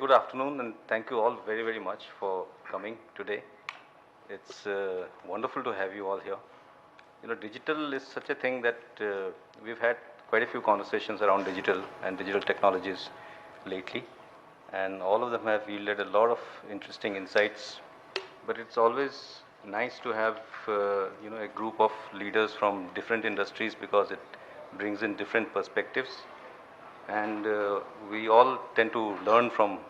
good afternoon, and thank you all very, very much for coming today. It's wonderful to have you all here. Digital is such a thing that we've had quite a few conversations around digital and digital technologies lately, and all of them have yielded a lot of interesting insights. But it's always nice to have a group of leaders from different industries because it brings in different perspectives, and we all tend to learn from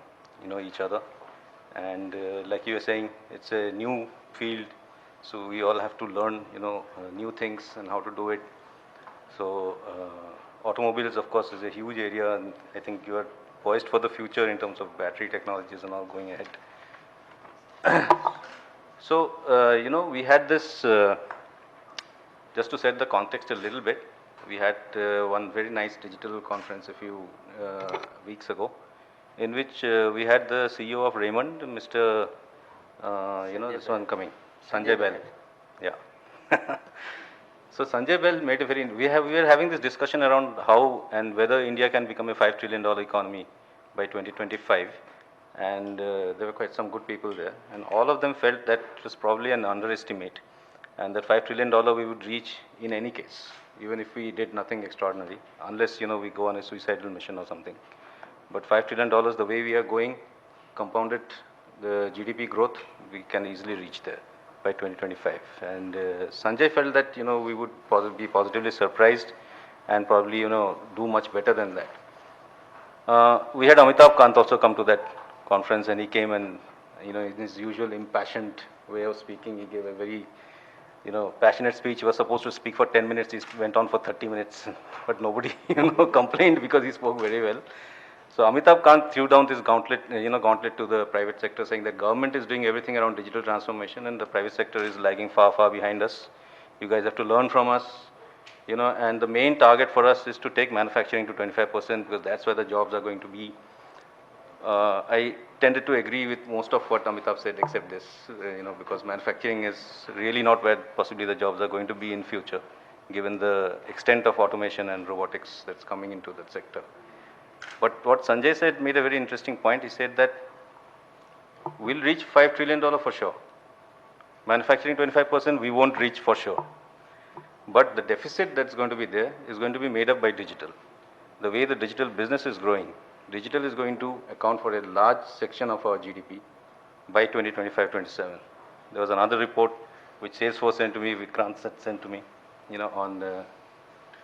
each other. And like you were saying, it's a new field, so we all have to learn new things and how to do it. So automobiles, of course, is a huge area, and I think you are poised for the future in terms of battery technologies and all going ahead. So we had this just to set the context a little bit. We had one very nice digital conference a few weeks ago, in which we had the CEO of Raymond, Mr. This one coming, Sanjay Bell. Yeah. So Sanjay Bell made a very. We were having this discussion around how and whether India can become a $5 trillion economy by 2025, and there were quite some good people there, and all of them felt that it was probably an underestimate, and that $5 trillion we would reach in any case, even if we did nothing extraordinary, unless we go on a suicidal mission or something. But $5 trillion, the way we are going, compounded the GDP growth, we can easily reach there by 2025. And Sanjay felt that we would be positively surprised and probably do much better than that. We had Amitabh Kant also come to that conference, and he came and in his usual impassioned way of speaking, he gave a very passionate speech. He was supposed to speak for 10 minutes. He went on for 30 minutes, but nobody, complained because he spoke very well. So Amitabh Kant threw down this gauntlet to the private sector, saying that government is doing everything around digital transformation, and the private sector is lagging far, far behind us. You guys have to learn from us, and the main target for us is to take manufacturing to 25%, because that's where the jobs are going to be. I tended to agree with most of what Amitabh said, except this, because manufacturing is really not where possibly the jobs are going to be in future, given the extent of automation and robotics that's coming into that sector. But what Sanjay said made a very interesting point. He said that we'll reach $5 trillion for sure. Manufacturing 25%, we won't reach for sure. But the deficit that's going to be there is going to be made up by digital. The way the digital business is growing, digital is going to account for a large section of our GDP by 2025-27. There was another report which Salesforce sent to me, Vikrant sent to me, on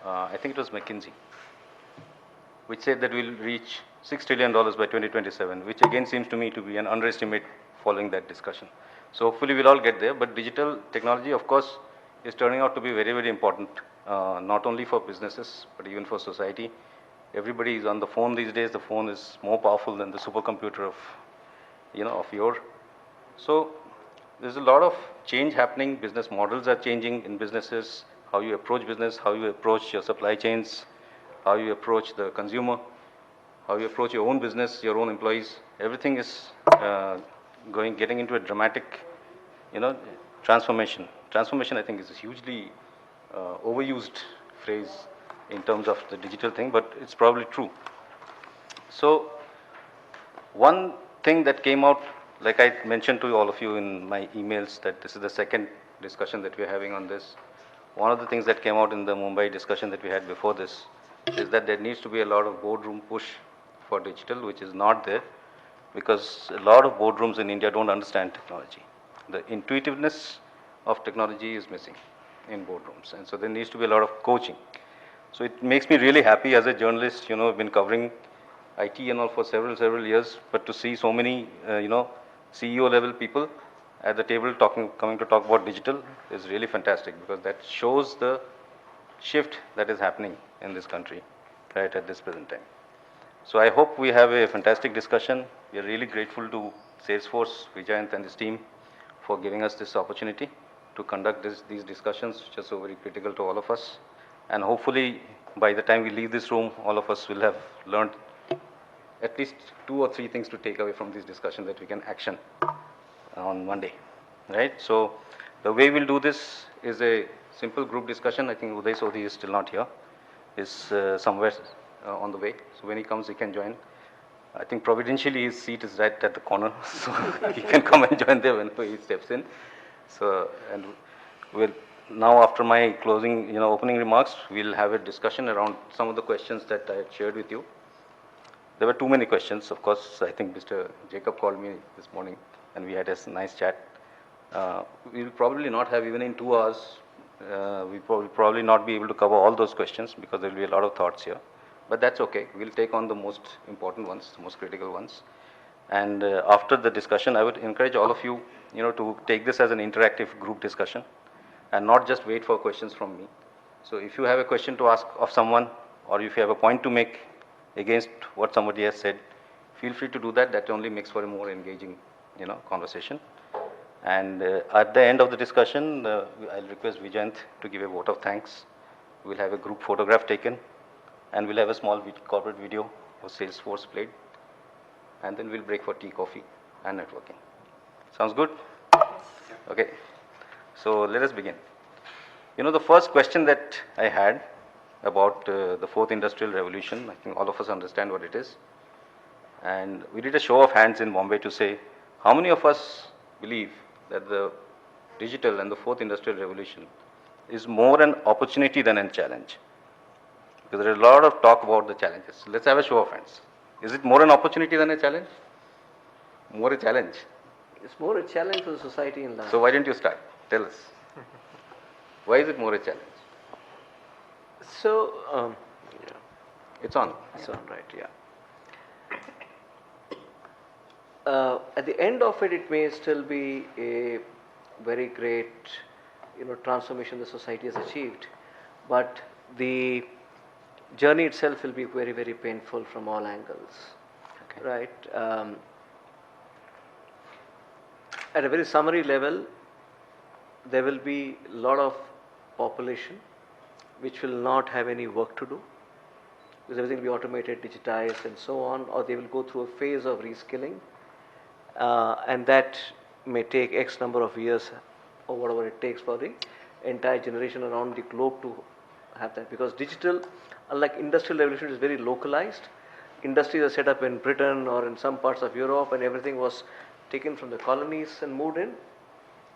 I think it was McKinsey, which said that we'll reach $6 trillion by 2027, which again seems to me to be an underestimate following that discussion. So hopefully we'll all get there, but digital technology, of course, is turning out to be very, very important, not only for businesses, but even for society. Everybody is on the phone these days. The phone is more powerful than the supercomputer of yore. So there's a lot of change happening. Business models are changing in businesses. How you approach business, how you approach your supply chains, how you approach the consumer, how you approach your own business, your own employees. Everything is getting into a dramatic, transformation. Transformation, I think, is a hugely overused phrase in terms of the digital thing, but it's probably true. So one thing that came out, like I mentioned to all of you in my emails, that this is the second discussion that we're having on this. One of the things that came out in the Mumbai discussion that we had before this is that there needs to be a lot of boardroom push for digital, which is not there, because a lot of boardrooms in India don't understand technology. The intuitiveness of technology is missing in boardrooms, and so there needs to be a lot of coaching. So it makes me really happy as a journalist. I've been covering IT and all for several years, but to see so many CEO level people at the table coming to talk about digital is really fantastic, because that shows the shift that is happening in this country right at this present time. So I hope we have a fantastic discussion. We are really grateful to Salesforce, Vijayant and his team for giving us this opportunity to conduct these discussions, which are so very critical to all of us. And hopefully, by the time we leave this room, all of us will have learned at least 2 or 3 things to take away from this discussion that we can action on Monday, right? So the way we'll do this is a simple group discussion. I think Uday Sodhi is still not here, is somewhere on the way. So when he comes, he can join. I think providentially his seat is right at the corner, so he can come and join there whenever he steps in. So, and we'll now, after my closing, opening remarks, we'll have a discussion around some of the questions that I had shared with you. There were too many questions, of course. I think Mr. Jacob called me this morning, and we had a nice chat. We'll probably not have, even in 2 hours, we'll probably not be able to cover all those questions because there will be a lot of thoughts here. But that's okay. We'll take on the most important ones, the most critical ones. And after the discussion, I would encourage all of you, to take this as an interactive group discussion and not just wait for questions from me. So if you have a question to ask of someone, or if you have a point to make against what somebody has said, feel free to do that. That only makes for a more engaging, conversation. And at the end of the discussion, I'll request Vijayant to give a vote of thanks. We'll have a group photograph taken, and we'll have a small corporate video of Salesforce played. And then we'll break for tea, coffee, and networking. Sounds good? Okay. So let us begin. The first question that I had about the fourth industrial revolution, I think all of us understand what it is. And we did a show of hands in Bombay to say, how many of us believe that the digital and the fourth industrial revolution is more an opportunity than a challenge? Because there is a lot of talk about the challenges. Let's have a show of hands. Is it more an opportunity than a challenge? More a challenge. It's more a challenge for the society in large. So why don't you start? Tell us. Why is it more a challenge? So, It's on. It's on, right, yeah. At the end of it, it may still be a very great, transformation the society has achieved, but the journey itself will be very, very painful from all angles, Okay. right? At a very summary level, there will be a lot of population which will not have any work to do, because everything will be automated, digitized and so on, or they will go through a phase of reskilling, and that may take X number of years or whatever it takes for the entire generation around the globe to have that, because digital, unlike industrial revolution, is very localized. Industries are set up in Britain or in some parts of Europe, and everything was taken from the colonies and moved in,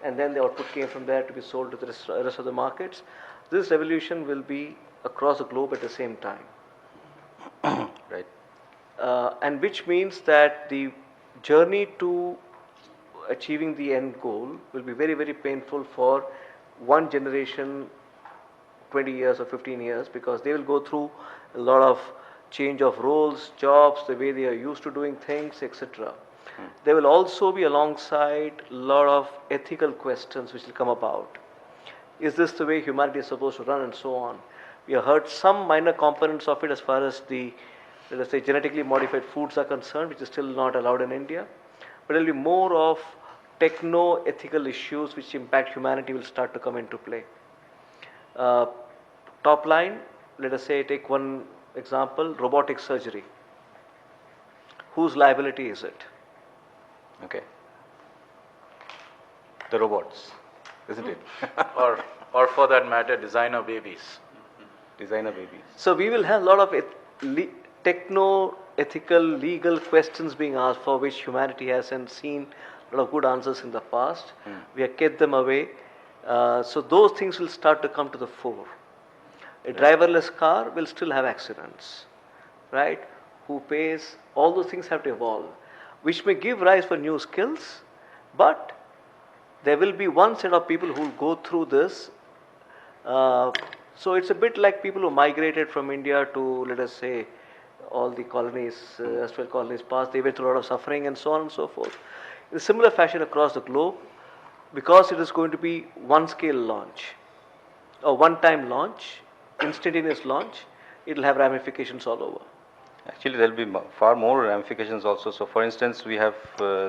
and then the output came from there to be sold to the rest of the markets. This revolution will be across the globe at the same time. Right. And which means that the journey to achieving the end goal will be very, very painful for one generation, 20 years or 15 years, because they will go through a lot of change of roles, jobs, the way they are used to doing things, etc. There will also be alongside a lot of ethical questions which will come about. Is this the way humanity is supposed to run, and so on. We have heard some minor components of it as far as the, let us say, genetically modified foods are concerned, which is still not allowed in India. But there will be more of techno-ethical issues which impact humanity will start to come into play. Top line, let us say, take one example, robotic surgery. Whose liability is it? Okay. The robots, isn't it? or for that matter, designer babies. Designer babies. So we will have a lot of techno-ethical, legal questions being asked, for which humanity hasn't seen a lot of good answers in the past. We have kept them away. So those things will start to come to the fore. A driverless car will still have accidents, right? Who pays? All those things have to evolve, which may give rise for new skills, but there will be one set of people who will go through this. So it's a bit like people who migrated from India to, let us say, all the colonies, erstwhile colonies past. They went through a lot of suffering and so on and so forth. In a similar fashion across the globe, because it is going to be one scale launch, or one time launch, instantaneous launch, it will have ramifications all over. Actually, there will be far more ramifications also. So, for instance, we have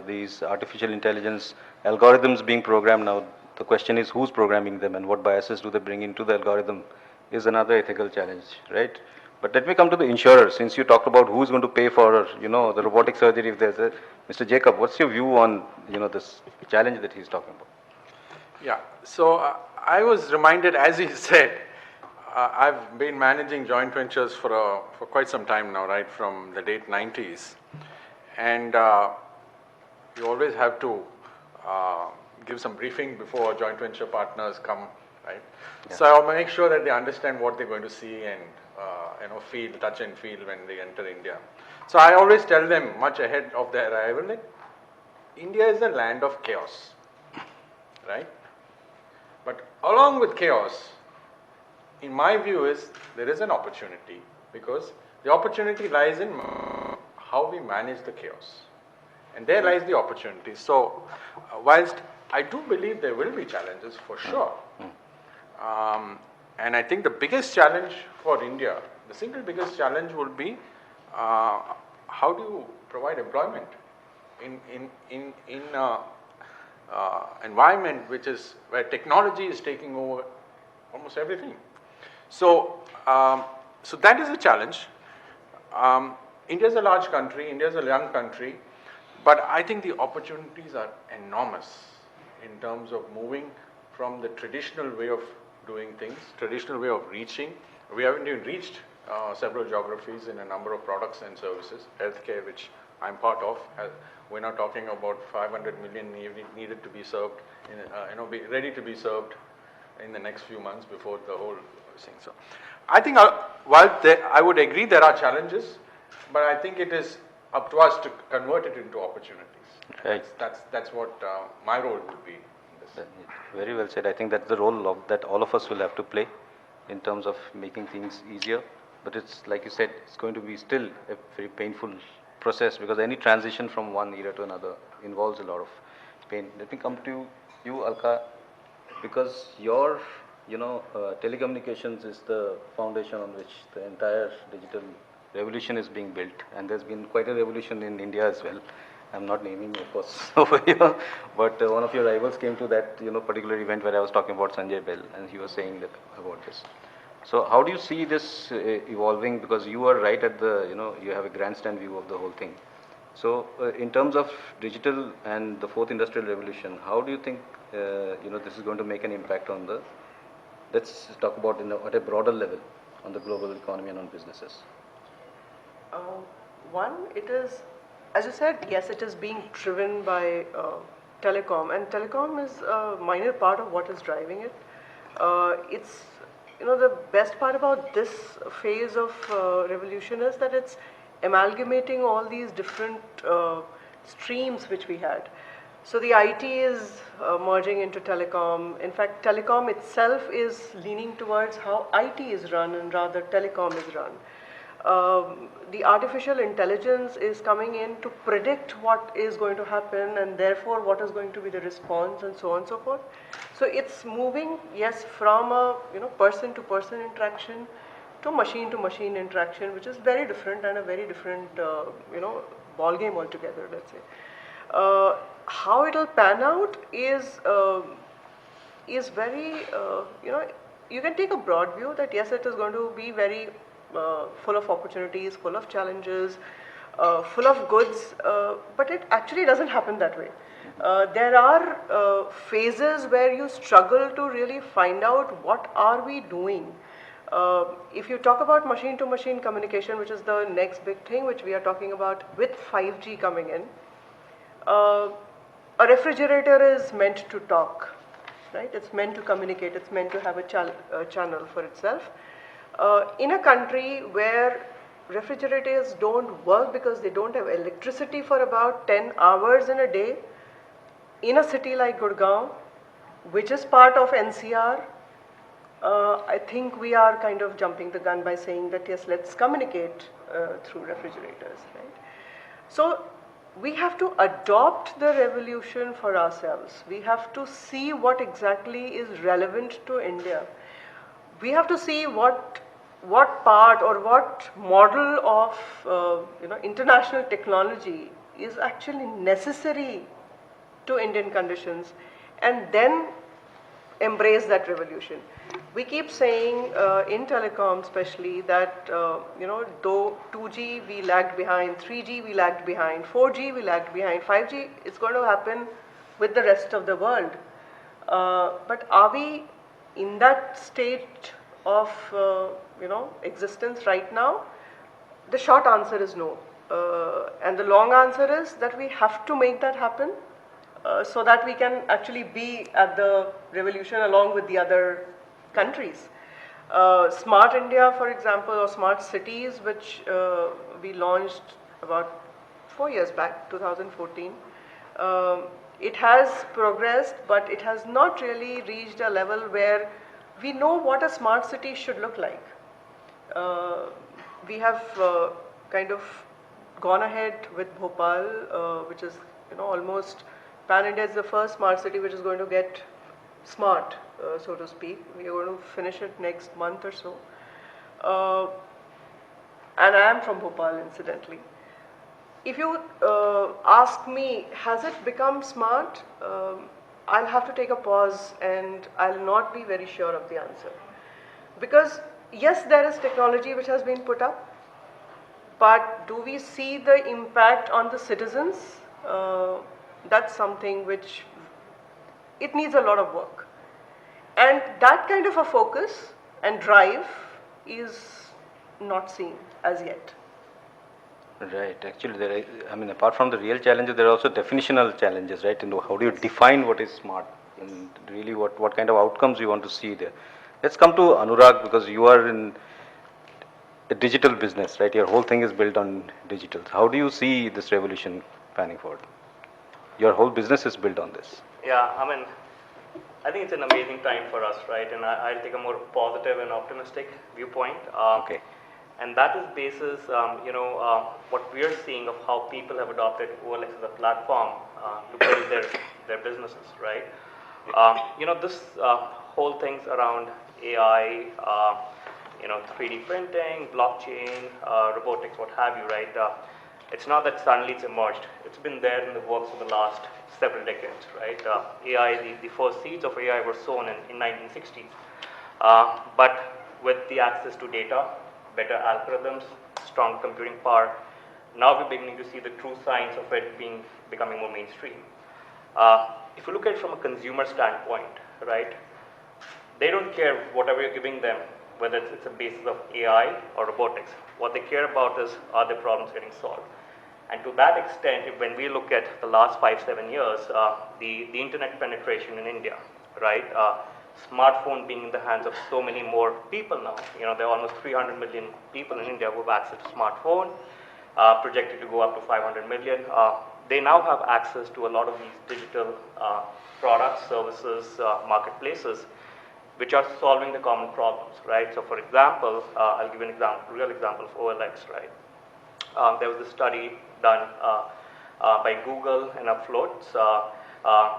these artificial intelligence algorithms being programmed now. The question is, who's programming them and what biases do they bring into the algorithm is another ethical challenge, right? But let me come to the insurer. Since you talked about who's going to pay for, the robotic surgery, if there's a, Mr. Jacob, what's your view on, this challenge that he's talking about? Yeah, so I was reminded, as he said, I've been managing joint ventures for quite some time now, right, from the late 90s. and you always have to give some briefing before joint venture partners come, right? Yeah. So I'll make sure that they understand what they're going to see and feel, touch and feel when they enter India. So I always tell them much ahead of their arrival that India is a land of chaos, right? But along with chaos, in my view, is there is an opportunity, because the opportunity lies in how we manage the chaos. And there lies the opportunity. So, whilst I do believe there will be challenges for sure, and I think the biggest challenge for India, the single biggest challenge will be how do you provide employment in environment which is where technology is taking over almost everything. So, so that is a challenge. India is a large country, India is a young country, but I think the opportunities are enormous in terms of moving from the traditional way of doing things, traditional way of reaching. We haven't even reached several geographies in a number of products and services. Healthcare, which I'm part of, we're now talking about 500 million needed to be served, be ready to be served in the next few months before the whole thing. So, I think while I would agree there are challenges, but I think it is up to us to convert it into opportunities. Right. That's what my role would be in this. Very well said. I think that's the role that all of us will have to play in terms of making things easier. But it's like you said, it's going to be still a very painful process, because any transition from one era to another involves a lot of pain. Let me come to you, Alka, because your telecommunications is the foundation on which the entire digital revolution is being built, and there's been quite a revolution in India as well. I'm not naming, of course, over here, but one of your rivals came to that particular event where I was talking about Sanjay Bell, and he was saying that about this. So how do you see this evolving? Because you are right at the, you have a grandstand view of the whole thing. So in terms of digital and the fourth industrial revolution, how do you think this is going to make an impact on the, let's talk about at a broader level on the global economy and on businesses? One, it is, as you said, yes, it is being driven by telecom, and telecom is a minor part of what is driving it. It's, the best part about this phase of revolution is that it's amalgamating all these different streams which we had. So the IT is merging into telecom. In fact, telecom itself is leaning towards how IT is run and rather telecom is run. The artificial intelligence is coming in to predict what is going to happen and therefore what is going to be the response and so on and so forth. So it's moving, yes, from a person to person interaction to machine interaction, which is very different and a very different ball game altogether, let's say. How it'll pan out is very you can take a broad view that yes, it is going to be very full of opportunities, full of challenges, full of goods, but it actually doesn't happen that way. There are phases where you struggle to really find out what are we doing. If you talk about machine-to-machine communication, which is the next big thing which we are talking about with 5G coming in, a refrigerator is meant to talk, right? It's meant to communicate, it's meant to have a channel for itself. In a country where refrigerators don't work because they don't have electricity for about 10 hours in a day, in a city like Gurgaon, which is part of NCR, I think we are kind of jumping the gun by saying that yes, let's communicate through refrigerators, right? So we have to adopt the revolution for ourselves. We have to see what exactly is relevant to India. We have to see what part or what model of international technology is actually necessary to Indian conditions, and then embrace that revolution. We keep saying in telecom especially that though 2G we lagged behind, 3G we lagged behind, 4G we lagged behind, 5G is going to happen with the rest of the world. But are we in that state of existence right now? The short answer is no. And the long answer is that we have to make that happen so that we can actually be at the revolution along with the other countries. Smart India, for example, or smart cities, which we launched about 4 years back, 2014. It has progressed, but it has not really reached a level where we know what a smart city should look like. We have kind of gone ahead with Bhopal, which is almost Pan India is the first smart city which is going to get smart, so to speak. We are going to finish it next month or so. And I am from Bhopal, incidentally. If you ask me, has it become smart? I'll have to take a pause and I'll not be very sure of the answer. Because yes, there is technology which has been put up, but do we see the impact on the citizens? That's something which it needs a lot of work. And that kind of a focus and drive is not seen as yet. Right. Actually, I mean, apart from the real challenges, there are also definitional challenges, right? And how do you define what is smart and really what kind of outcomes you want to see there? Let's come to Anurag, because you are in a digital business, right? Your whole thing is built on digital. How do you see this revolution panning forward? Your whole business is built on this. Yeah, I mean, I think it's an amazing time for us, right? And I'll take a more positive and optimistic viewpoint. Okay. And that is basis, what we are seeing of how people have adopted OLX as a platform to build their businesses, right? This whole things around AI, 3D printing, blockchain, robotics, what have you, right? It's not that suddenly it's emerged. It's been there in the works for the last several decades, right? AI, the first seeds of AI were sown in 1960s. But with the access to data, better algorithms, strong computing power, now we're beginning to see the true signs of it becoming more mainstream. If you look at it from a consumer standpoint, right, they don't care whatever you're giving them, whether it's a basis of AI or robotics. What they care about is, are their problems getting solved? And to that extent, when we look at the last 5-7 years, the internet penetration in India, right, smartphone being in the hands of so many more people now. There are almost 300 million people in India who have access to smartphone, projected to go up to 500 million. They now have access to a lot of these digital products, services, marketplaces, which are solving the common problems, right? So for example, I'll give you an real example of OLX, right? There was a study done by Google and Uploads,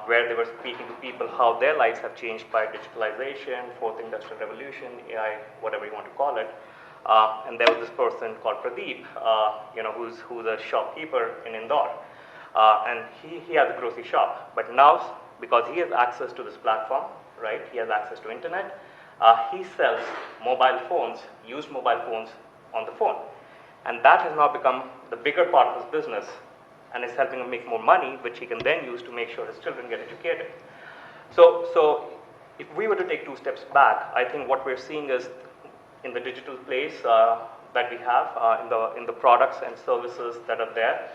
where they were speaking to people how their lives have changed by digitalization, fourth industrial revolution, AI, whatever you want to call it. And there was this person called Pradeep, who's a shopkeeper in Indore. And he has a grocery shop. But now, because he has access to this platform, right, he has access to internet, he sells mobile phones, used mobile phones on the phone. And that has now become the bigger part of his business, and is helping him make more money, which he can then use to make sure his children get educated. So if we were to take 2 steps back, I think what we're seeing is in the digital place that we have, in the products and services that are there,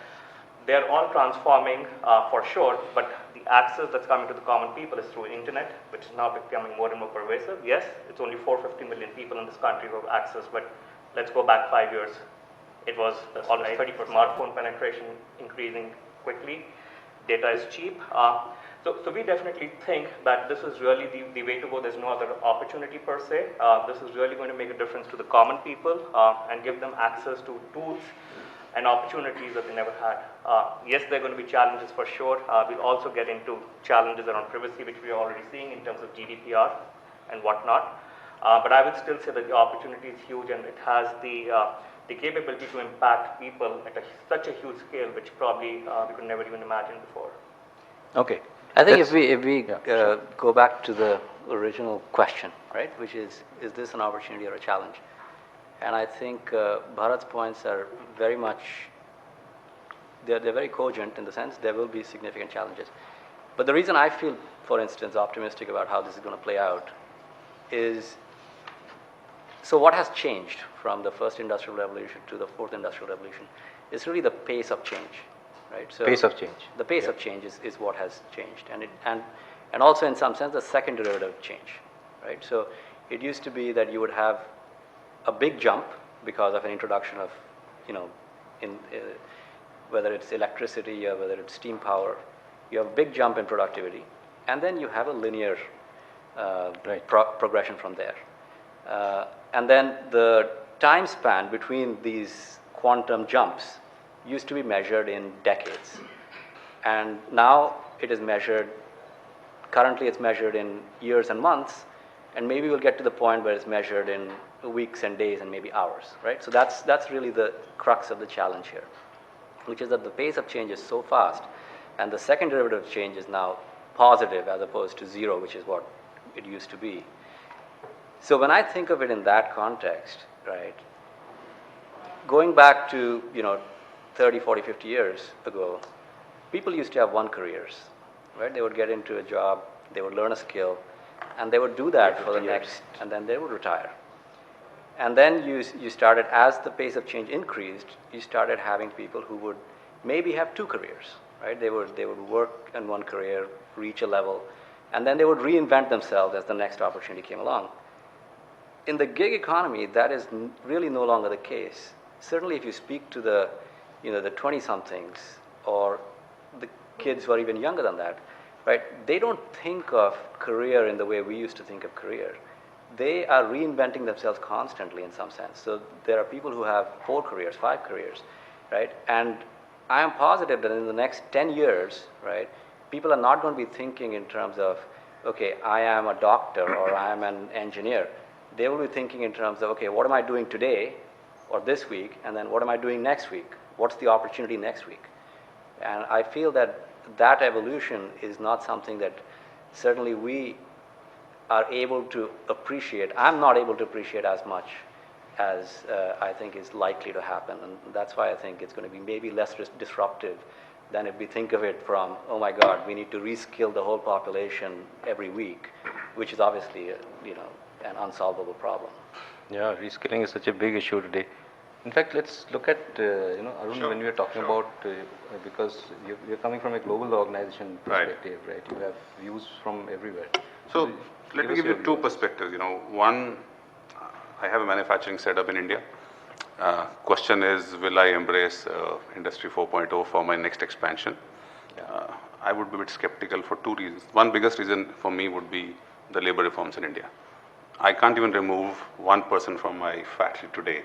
they're all transforming for sure, but the access that's coming to the common people is through internet, which is now becoming more and more pervasive. Yes, it's only 450 million people in this country who have access, but let's go back 5 years. It was almost 30% smartphone penetration increasing quickly. Data is cheap. So we definitely think that this is really the way to go. There's no other opportunity per se. This is really going to make a difference to the common people and give them access to tools and opportunities that they never had. Yes, there are going to be challenges for sure. We'll also get into challenges around privacy, which we are already seeing in terms of GDPR and whatnot. But I would still say that the opportunity is huge, and it has the capability to impact people at such a huge scale, which probably we could never even imagine before. Okay. I think if we go back to the original question, right, which is this an opportunity or a challenge? And I think Bharat's points are very much, they're very cogent in the sense there will be significant challenges. But the reason I feel, for instance, optimistic about how this is going to play out is, so what has changed from the first industrial revolution to the fourth industrial revolution It's really the pace of change, right? So Pace of change. the pace of change is what has changed, and also in some sense the second derivative change, right? So it used to be that you would have a big jump because of an introduction of, whether it's electricity or whether it's steam power, you have a big jump in productivity, and then you have a linear progression from there. And then the time span between these quantum jumps used to be measured in decades. And now it is measured, currently it's measured in years and months, and maybe we'll get to the point where it's measured in weeks and days and maybe hours, right? So that's really the crux of the challenge here, which is that the pace of change is so fast, and the second derivative change is now positive as opposed to zero, which is what it used to be. So when I think of it in that context, right, going back to 30, 40, 50 years ago, people used to have one careers, right? They would get into a job, they would learn a skill, and they would do that for the next, and then they would retire. And then you started, as the pace of change increased, you started having people who would maybe have two careers, right? They would work in one career, reach a level, and then they would reinvent themselves as the next opportunity came along. In the gig economy, that is really no longer the case. Certainly if you speak to the 20-somethings or the kids who are even younger than that, right, they don't think of career in the way we used to think of career. They are reinventing themselves constantly in some sense. So there are people who have 4 careers, 5 careers, right? And I am positive that in the next 10 years, right, people are not going to be thinking in terms of, okay, I am a doctor or I am an engineer. They will be thinking in terms of, okay, what am I doing today or this week, and then what am I doing next week? What's the opportunity next week? And I feel that that evolution is not something that certainly we are able to appreciate. I'm not able to appreciate as much as I think is likely to happen, and that's why I think it's going to be maybe less disruptive than if we think of it from, oh my God, we need to reskill the whole population every week, which is obviously an unsolvable problem. Yeah, reskilling is such a big issue today. In fact, let's look at, Arun, Sure, when we are talking sure. about, because you're coming from a global organization perspective, right? You have views from everywhere. So let me give you two perspectives. One, I have a manufacturing setup in India. Question is, will I embrace Industry 4.0 for my next expansion? I would be a bit skeptical for 2 reasons. One biggest reason for me would be the labor reforms in India. I can't even remove one person from my factory today.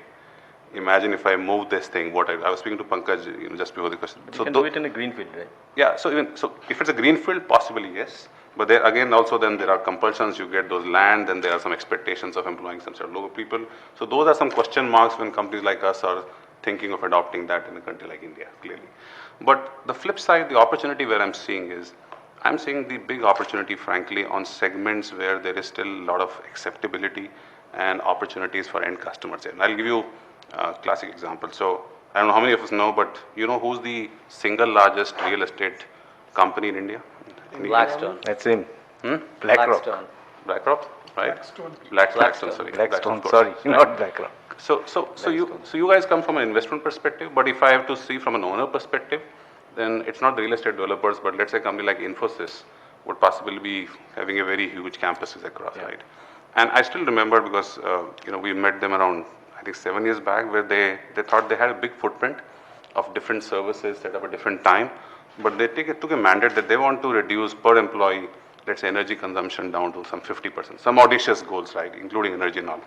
Imagine if I move this thing, I was speaking to Pankaj just before the question. But you can do it in a greenfield, right? Yeah, so if it's a greenfield, possibly yes. But there again, also then there are compulsions. You get those land, and there are some expectations of employing some sort of local people. So those are some question marks when companies like us are thinking of adopting that in a country like India, clearly. But the flip side, the opportunity where I'm seeing the big opportunity, frankly, on segments where there is still a lot of acceptability and opportunities for end customers. And I'll give you a classic example. So I don't know how many of us know, but you know who's the single largest real estate company in India? Blackstone. That's him. Blackstone. BlackRock, right? Blackstone, sorry. Blackstone, Blackstone, sorry, right? not BlackRock. So you guys come from an investment perspective, but if I have to see from an owner perspective, then it's not the real estate developers, but let's say a company like Infosys would possibly be having a very huge campuses across, right? And I still remember because we met them around, I think 7 years back, where they thought they had a big footprint of different services set up at different time, but they took a mandate that they want to reduce per employee, let's say, energy consumption down to some 50%, some audacious goals, right, including energy and all.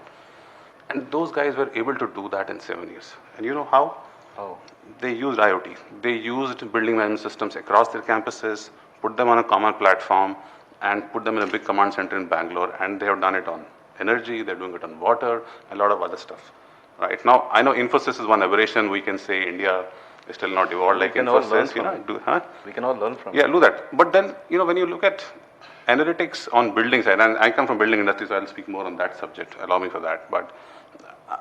And those guys were able to do that in 7 years. And you know how? Oh. They used IoT. They used building management systems across their campuses, put them on a common platform, and put them in a big command center in Bangalore. And they have done it on energy, they're doing it on water, a lot of other stuff. Right now, I know Infosys is one aberration. We can say India is still not evolved like Infosys. We can all learn from Yeah, do that. But then, when you look at analytics on building side, and I come from building industry, so I'll speak more on that subject. Allow me for that. But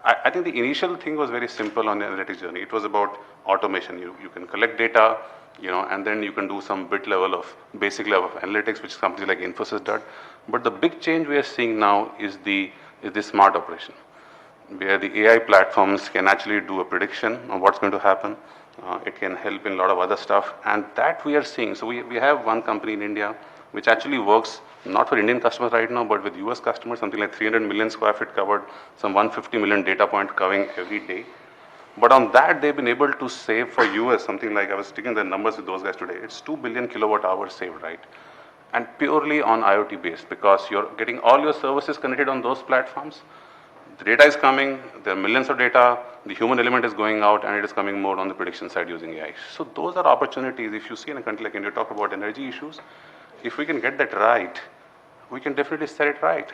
I think the initial thing was very simple on the analytics journey. It was about automation. You can collect data, and then you can do some basic level of analytics, which companies like Infosys did. But the big change we are seeing now is the smart operation, where the AI platforms can actually do a prediction on what's going to happen. It can help in a lot of other stuff, and that we are seeing. So we have one company in India which actually works not for Indian customers right now, but with US customers, something like 300 million square feet covered, some 150 million data point covering every day. But on that, they've been able to save for US something like, I was sticking the numbers with those guys today, it's 2 billion kilowatt hours saved, right? And purely on IoT based, because you're getting all your services connected on those platforms. The data is coming, there are millions of data, the human element is going out, and it is coming more on the prediction side using AI. So those are opportunities. If you see in a country like India, talk about energy issues, if we can get that right, we can definitely set it right.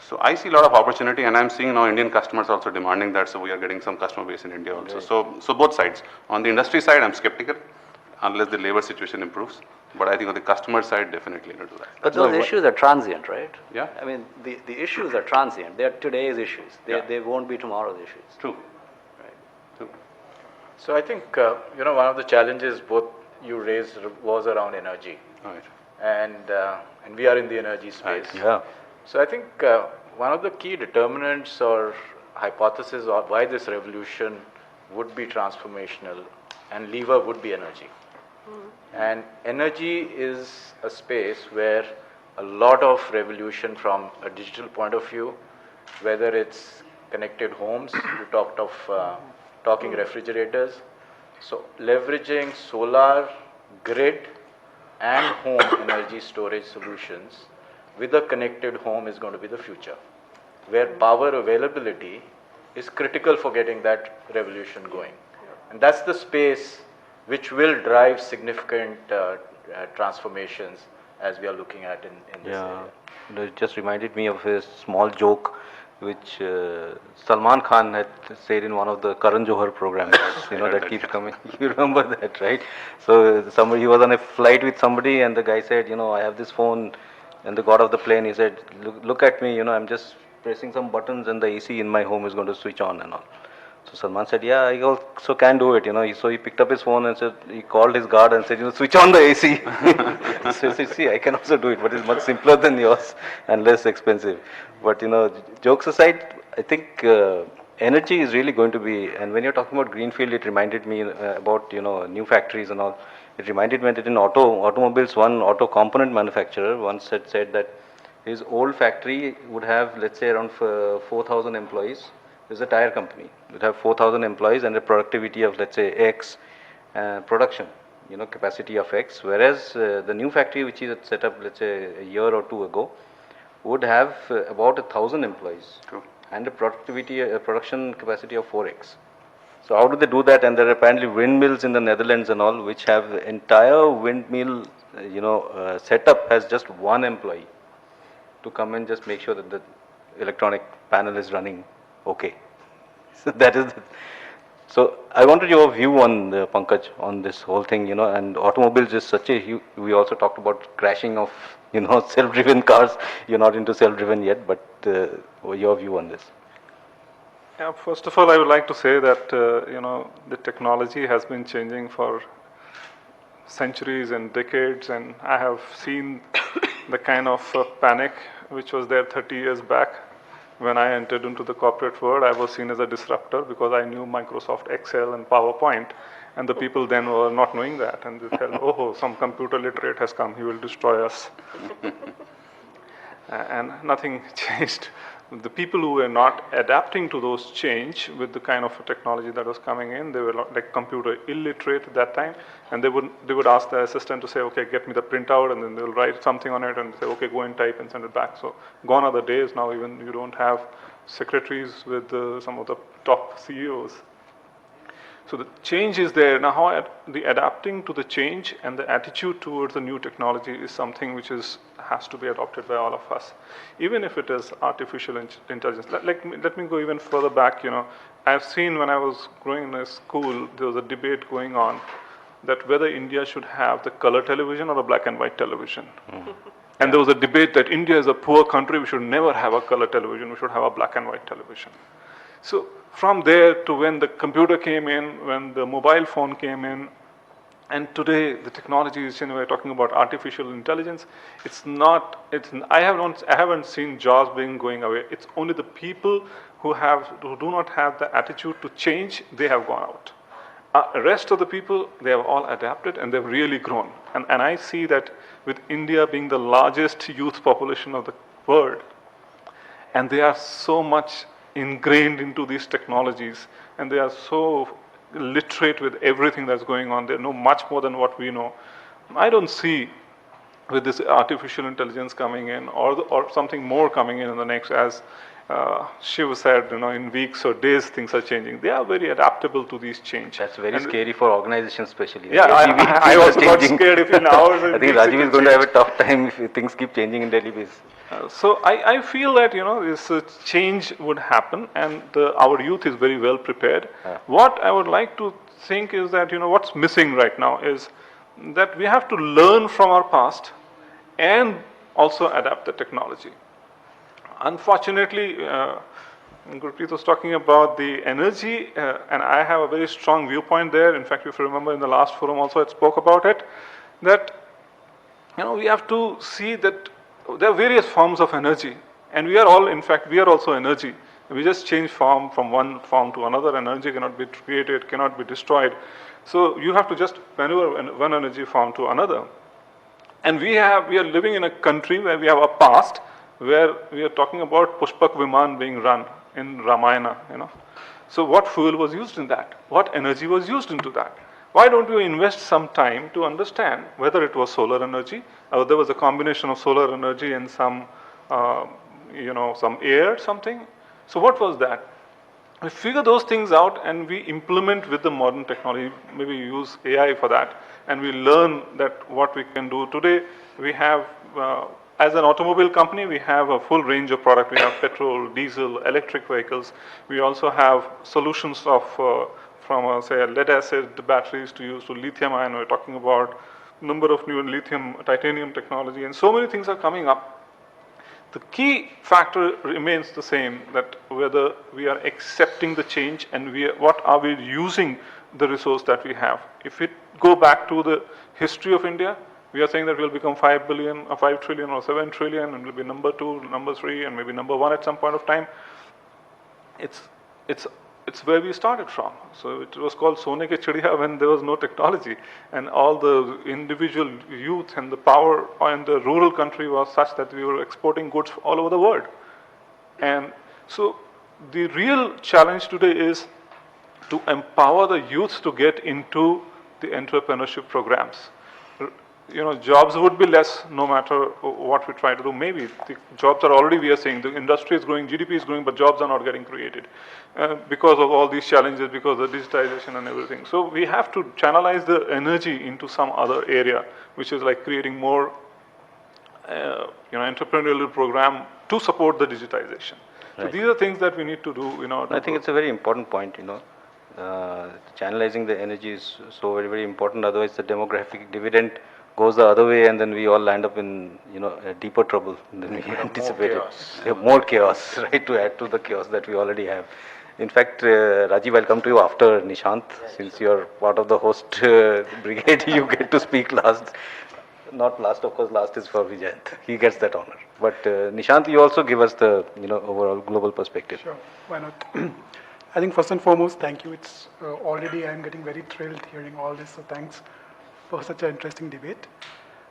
So I see a lot of opportunity, and I'm seeing now Indian customers also demanding that, so we are getting some customer base in India also. So both sides. On the industry side, I'm skeptical, unless the labor situation improves. But I think on the customer side, definitely going to do that. But those issues are transient, right? Yeah. I mean, the issues are transient. They are today's issues. They won't be tomorrow's issues. True. Right. True. So I think, one of the challenges both you raised was around energy. Right. And we are in the energy space. Yeah. So I think one of the key determinants or hypothesis of why this revolution would be transformational and lever would be energy. And energy is a space where a lot of revolution from a digital point of view, whether it's connected homes, you talked of talking refrigerators. So leveraging solar, grid, and home energy storage solutions with a connected home is going to be the future, where power availability is critical for getting that revolution going. And that's the space which will drive significant transformations as we are looking at in this area. It just reminded me of a small joke which Salman Khan had said in one of the Karan Johar programs, that keeps coming. You remember that, right? So he was on a flight with somebody, and the guy said, I have this phone, and the god of the plane, he said, look at me, I'm just pressing some buttons and the AC in my home is going to switch on and all. So Salman said, yeah, I also can do it, So he picked up his phone and said, he called his guard and said, switch on the AC. So he said, see, I can also do it, but it's much simpler than yours and less expensive. But, jokes aside, I think energy is really going to be, and when you're talking about greenfield, it reminded me about, new factories and all. It reminded me that in automobiles, one auto component manufacturer once had said that his old factory would have, let's say, around 4,000 employees. It's a tire company. It would have 4,000 employees and a productivity of, let's say, X production, capacity of X. Whereas the new factory, which is set up, let's say, a year or two ago, would have about 1,000 employees. True. And a production capacity of 4X. So how do they do that? And there are apparently windmills in the Netherlands and all, which have the entire windmill, setup has just one employee to come and just make sure that the electronic panel is running okay. So that is. So I wanted your view on Pankaj on this whole thing, and automobiles is such a huge. We also talked about crashing of, self-driven cars. You're not into self-driven yet, but your view on this. Yeah, first of all, I would like to say that, the technology has been changing for centuries and decades, and I have seen the kind of panic which was there 30 years back. When I entered into the corporate world, I was seen as a disruptor because I knew Microsoft Excel and PowerPoint, and the people then were not knowing that, and they said, oh, some computer literate has come, he will destroy us. And nothing changed. The people who were not adapting to those change with the kind of technology that was coming in, they were like computer illiterate at that time, and they would ask the assistant to say, okay, get me the printout, and then they'll write something on it and say, okay, go and type and send it back. So gone are the days now. Even you don't have secretaries with some of the top CEOs. So the change is there. Now, how the adapting to the change and the attitude towards the new technology is something which has to be adopted by all of us, even if it is artificial intelligence. Let me go even further back. I've seen when I was growing in a school, there was a debate going on that whether India should have the color television or a black and white television. And there was a debate that India is a poor country, we should never have a color television, we should have a black and white television. So from there to when the computer came in, when the mobile phone came in, and today the technology is, we're talking about artificial intelligence. I haven't seen jobs being going away. It's only the people who do not have the attitude to change, they have gone out. rest of the people, they have all adapted and they've really grown. And I see that with India being the largest youth population of the world, and they are so much ingrained into these technologies, and they are so literate with everything that's going on. They know much more than what we know. I don't see with this artificial intelligence coming in or something more coming in the next, as Shiv said, in weeks or days things are changing. They are very adaptable to these change. That's very scary for organizations especially. Yeah, I also got scared if in hours. I think Rajiv is going to have a tough time if things keep changing in daily basis. So I feel that this change would happen, and our youth is very well prepared. What I would like to think is that what's missing right now is that we have to learn from our past and also adapt the technology. Unfortunately, Gurpreet was talking about the energy, and I have a very strong viewpoint there. In fact, if you remember in the last forum also I spoke about it, that we have to see that there are various forms of energy, and we are all, in fact, we are also energy. We just change form from one form to another. Energy cannot be created, cannot be destroyed. So you have to just maneuver one energy form to another. And we are living in a country where we have a past where we are talking about Pushpak Viman being run in Ramayana, So what fuel was used in that? What energy was used into that? Why don't you invest some time to understand whether it was solar energy, or there was a combination of solar energy and some, some air, something? So what was that? We figure those things out and we implement with the modern technology. Maybe use AI for that, and we learn that what we can do. Today, we have, as an automobile company, we have a full range of product. We have petrol, diesel, electric vehicles. We also have solutions of, from say, lead acid batteries to use to lithium ion. We're talking about number of new lithium, titanium technology, and so many things are coming up. The key factor remains the same, that whether we are accepting the change and what are we using the resource that we have. If we go back to the history of India, we are saying that we'll become 5 billion or 5 trillion or 7 trillion, and we'll be number 2, number 3, and maybe number 1 at some point of time. It's where we started from. So it was called Sone ke Chidiya when there was no technology, and all the individual youth and the power in the rural country was such that we were exporting goods all over the world. And so the real challenge today is to empower the youth to get into the entrepreneurship programs. Jobs would be less no matter what we try to do. Maybe the jobs are already, we are saying, the industry is growing, GDP is growing, but jobs are not getting created because of all these challenges, because of digitization and everything. So we have to channelize the energy into some other area, which is like creating more, entrepreneurial program to support the digitization. Right. So these are things that we need to do in order. I think it's a very important point, channelizing the energy is so very, very important. Otherwise, the demographic dividend goes the other way, and then we all land up in a deeper trouble than we anticipated. More chaos, right? To add to the chaos that we already have. In fact, Rajiv, I'll come to you after Nishant, since you're part of the host brigade. You get to speak last. Not last, of course. Last is for Vijayant. He gets that honor. But Nishant, you also give us the overall global perspective. Sure. Why not? I think first and foremost, thank you. It's already I'm getting very thrilled hearing all this. So thanks for such an interesting debate.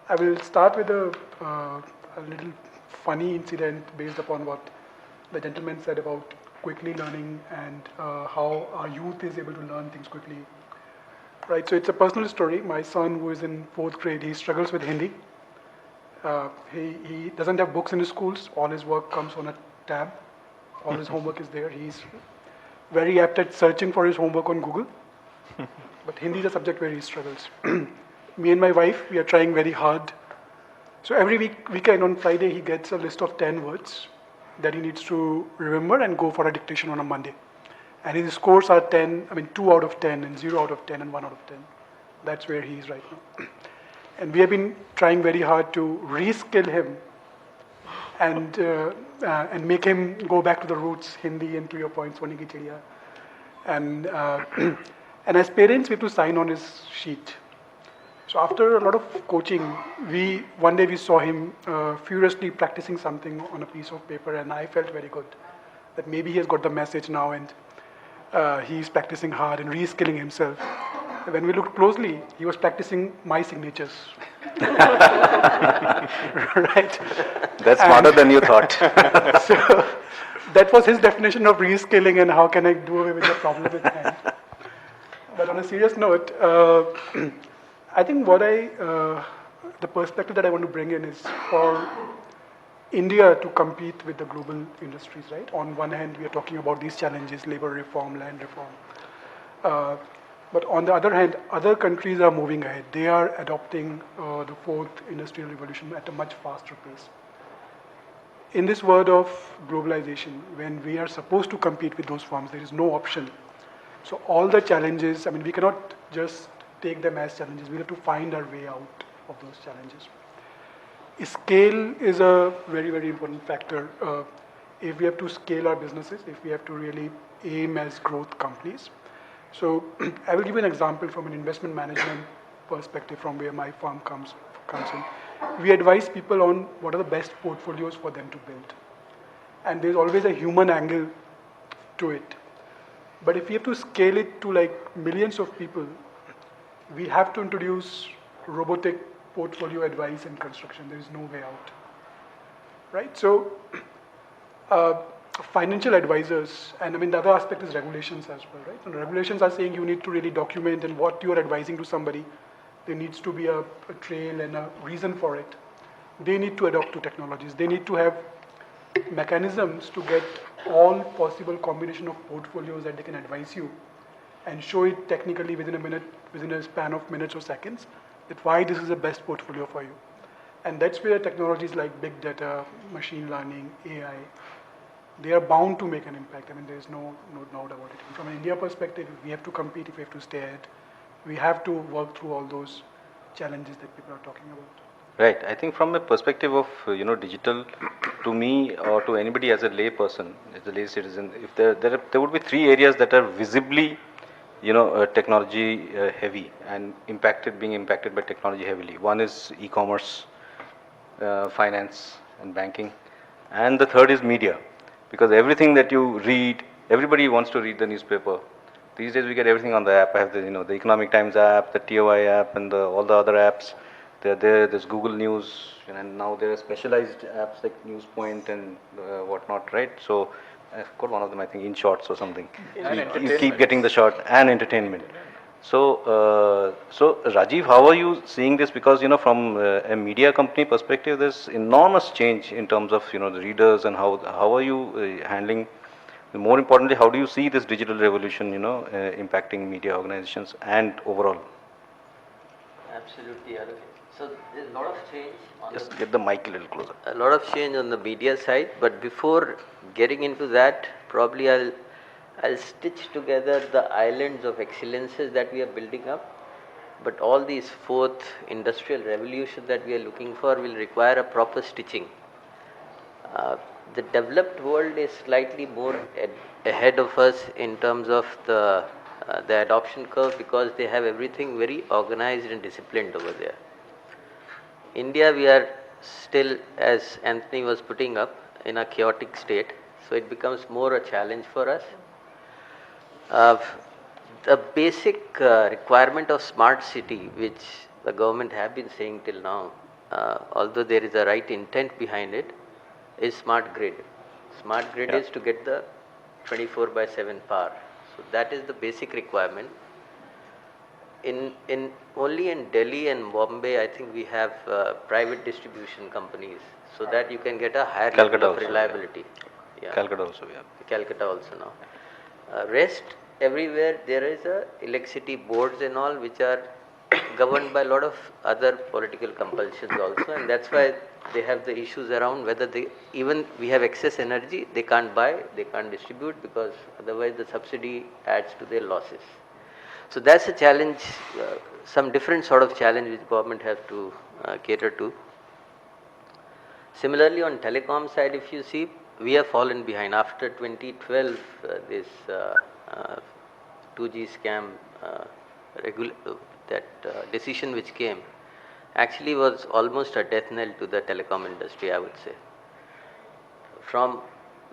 I will start with a little funny incident based upon what the gentleman said about quickly learning and how our youth is able to learn things quickly. Right, so it's a personal story. My son, who is in 4th grade, he struggles with Hindi. He doesn't have books in his schools. All his work comes on a tab. All his homework is there. He's very apt at searching for his homework on Google. But Hindi is a subject where he struggles. Me and my wife, we are trying very hard. So every weekend on Friday, he gets a list of 10 words that he needs to remember and go for a dictation on a Monday. And his scores are 2 out of 10, and 0 out of 10, and 1 out of 10. That's where he is right now. And we have been trying very hard to reskill him and make him go back to the roots, Hindi, and to your point, Sone ki Chidiya. And as parents, we have to sign on his sheet. So after a lot of coaching, one day we saw him furiously practicing something on a piece of paper, and I felt very good that maybe he has got the message now. And he's practicing hard and reskilling himself. When we looked closely, he was practicing my signatures. Right? That's smarter than you thought. So that was his definition of reskilling and how can I do away with the problem at hand. But on a serious note, I think the perspective that I want to bring in is for India to compete with the global industries, right? On one hand, we are talking about these challenges, labor reform, land reform. But on the other hand, other countries are moving ahead. They are adopting the fourth industrial revolution at a much faster pace. In this world of globalization, when we are supposed to compete with those firms, there is no option. So all the challenges, I mean, we cannot just take them as challenges. We have to find our way out of those challenges. Scale is a very, very important factor. If we have to scale our businesses, if we have to really aim as growth companies. So I will give you an example from an investment management perspective from where my firm comes in. We advise people on what are the best portfolios for them to build. And there's always a human angle to it. But if we have to scale it to like millions of people, we have to introduce robotic portfolio advice in construction. There is no way out. Right? So financial advisors, and I mean the other aspect is regulations as well, right? And regulations are saying you need to really document and what you are advising to somebody. There needs to be a trail and a reason for it. They need to adopt to technologies. They need to have mechanisms to get all possible combination of portfolios that they can advise you and show it technically within a minute, within a span of minutes or seconds, that why this is the best portfolio for you. And that's where technologies like big data, machine learning, AI, they are bound to make an impact. I mean, there's no doubt about it. From an India perspective, if we have to compete, if we have to stay ahead, we have to work through all those challenges that people are talking about. Right. I think from a perspective of digital, to me or to anybody as a lay person, as a lay citizen, if there would be three areas that are visibly, technology heavy and being impacted by technology heavily. One is e-commerce, finance and banking, and the third is media, because everything that you read, everybody wants to read the newspaper. These days we get everything on the app. I have the Economic Times app, the TOI app, and all the other apps. They're there. There's Google News, and now there are specialized apps like NewsPoint and whatnot, right? So I've got one of them, I think, in shorts or something. So you keep getting the short and entertainment. So, Rajiv, how are you seeing this? Because from a media company perspective, there's enormous change in terms of the readers, and how are you handling? More importantly, how do you see this digital revolution, impacting media organizations and overall? Absolutely, Arvind. So there's a lot of change. Just get the mic a little closer. A lot of change on the media side, but before getting into that, probably I'll stitch together the islands of excellences that we are building up. But all these fourth industrial revolution that we are looking for will require a proper stitching. The developed world is slightly more ahead of us in terms of the adoption curve, because they have everything very organized and disciplined over there. India, we are still, as Anthony was putting up, in a chaotic state, so it becomes more a challenge for us. The basic requirement of smart city, which the government have been saying till now, although there is a right intent behind it, is smart grid. Smart grid is to get the 24/7 power. So that is the basic requirement. Only in Delhi and Bombay, I think we have private distribution companies, so that you can get a higher level of reliability. Yeah. Calcutta also, yeah. Calcutta also now. Rest everywhere there is a electricity boards and all, which are governed by a lot of other political compulsions also, and that's why they have the issues around whether even we have excess energy, they can't buy, they can't distribute, because otherwise the subsidy adds to their losses. So that's a challenge, some different sort of challenge which government have to cater to. Similarly, on telecom side, if you see, we have fallen behind. After 2012, this 2G scam, decision which came, actually was almost a death knell to the telecom industry, I would say. From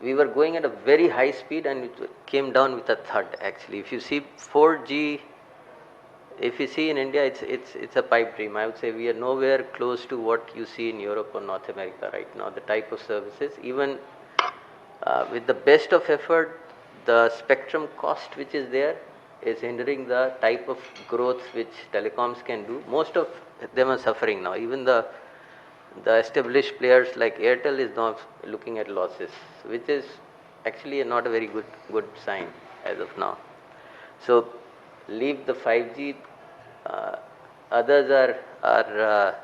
we were going at a very high speed and it came down with a thud actually. If you see 4G, if you see in India, it's a pipe dream. I would say we are nowhere close to what you see in Europe or North America right now, the type of services. Even with the best of effort, the spectrum cost which is there is hindering the type of growth which telecoms can do. Most of them are suffering now. Even the established players like Airtel is now looking at losses, which is actually not a very good sign as of now. So leave the 5G. Others are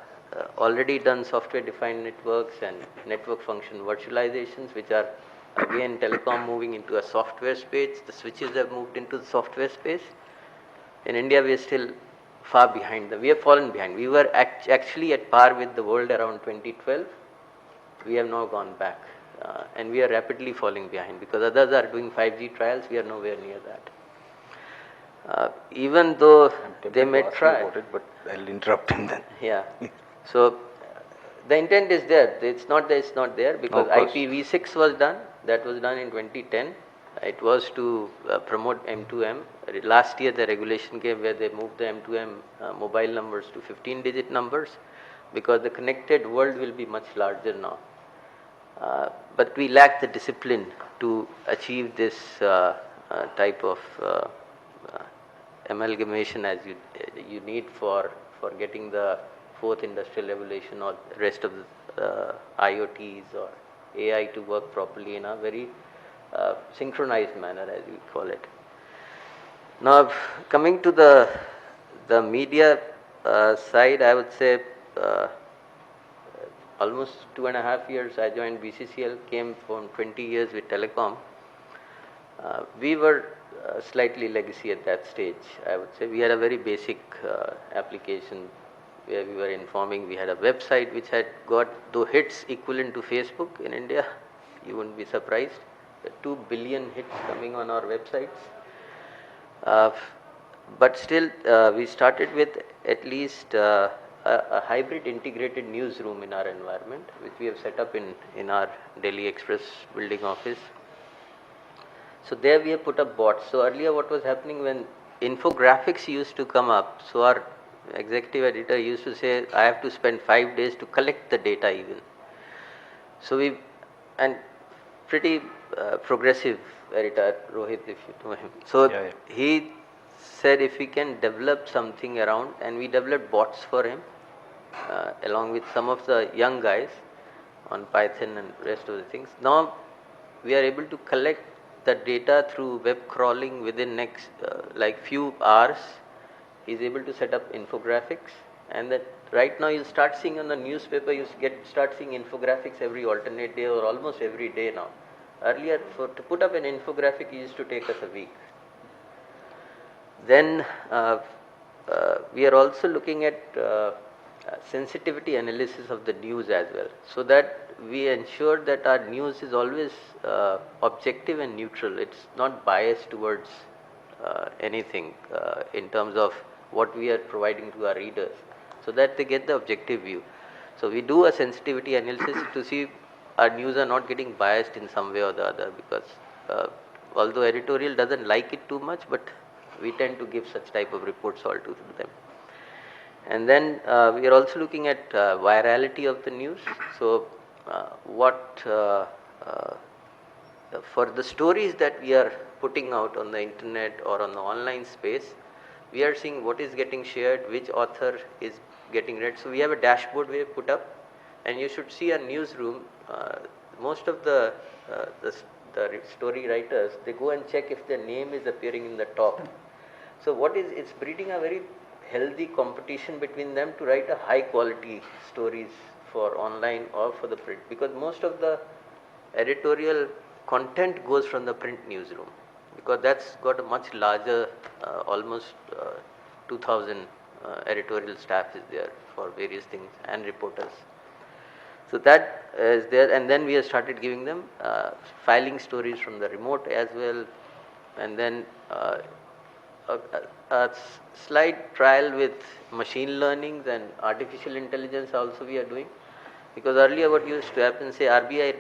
already done software-defined networks and network function virtualizations, which are again telecom moving into a software space. The switches have moved into the software space. In India, we are still far behind them. We have fallen behind. We were actually at par with the world around 2012. We have now gone back. And we are rapidly falling behind because others are doing 5G trials. We are nowhere near that. Even though they may try. About it, but I'll interrupt him then. Yeah. So the intent is there. It's not that it's not there because IPv6 was done. That was done in 2010. It was to promote M2M. Last year the regulation came where they moved the M2M mobile numbers to 15-digit numbers because the connected world will be much larger now. But we lack the discipline to achieve this type of amalgamation as you need for getting the fourth industrial revolution or the rest of the IoTs or AI to work properly in a very synchronized manner, as we call it. Now, coming to the media side, I would say almost 2.5 years I joined BCCL, came from 20 years with telecom. We were slightly legacy at that stage, I would say. We had a very basic application where we were informing. We had a website which had got, though hits equivalent to Facebook in India, you wouldn't be surprised. 2 billion hits coming on our websites. But still, we started with at least a hybrid integrated newsroom in our environment, which we have set up in our Delhi Express building office. So there we have put up bots. So earlier what was happening when infographics used to come up, so our executive editor used to say, I have to spend 5 days to collect the data even. So and pretty progressive editor, Rohit, if you know him. So he said if we can develop something around, and we developed bots for him, along with some of the young guys on Python and rest of the things. Now we are able to collect the data through web crawling within next like few hours. He's able to set up infographics, and that right now you start seeing on the newspaper, you start seeing infographics every alternate day or almost every day now. Earlier, to put up an infographic, it used to take us a week. Then we are also looking at sensitivity analysis of the news as well, so that we ensure that our news is always objective and neutral. It's not biased towards anything in terms of what we are providing to our readers, so that they get the objective view. So we do a sensitivity analysis to see our news are not getting biased in some way or the other, because although editorial doesn't like it too much, but we tend to give such type of reports all to them. And then we are also looking at virality of the news. So for the stories that we are putting out on the internet or on the online space, we are seeing what is getting shared, which author is getting read. So we have a dashboard we have put up, and you should see a newsroom. Most of the story writers, they go and check if their name is appearing in the top. So it's breeding a very healthy competition between them to write a high quality stories for online or for the print, because most of the editorial content goes from the print newsroom, because that's got a much larger, almost 2,000 editorial staff is there for various things and reporters. So that is there, and then we have started giving them filing stories from the remote as well, and then a slight trial with machine learning and artificial intelligence also we are doing, because earlier what used to happen, say RBI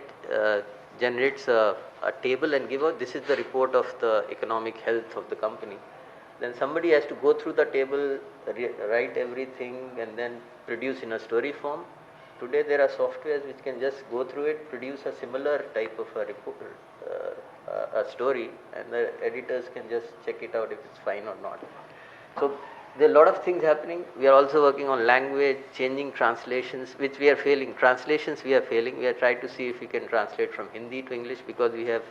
generates a table and give out, this is the report of the economic health of the company, then somebody has to go through the table, write everything and then produce in a story form. Today there are softwares which can just go through it, produce a similar type of a report, a story, and the editors can just check it out if it's fine or not. So there are a lot of things happening. We are also working on language, changing translations, which we are failing. Translations we are failing. We are trying to see if we can translate from Hindi to English, because we have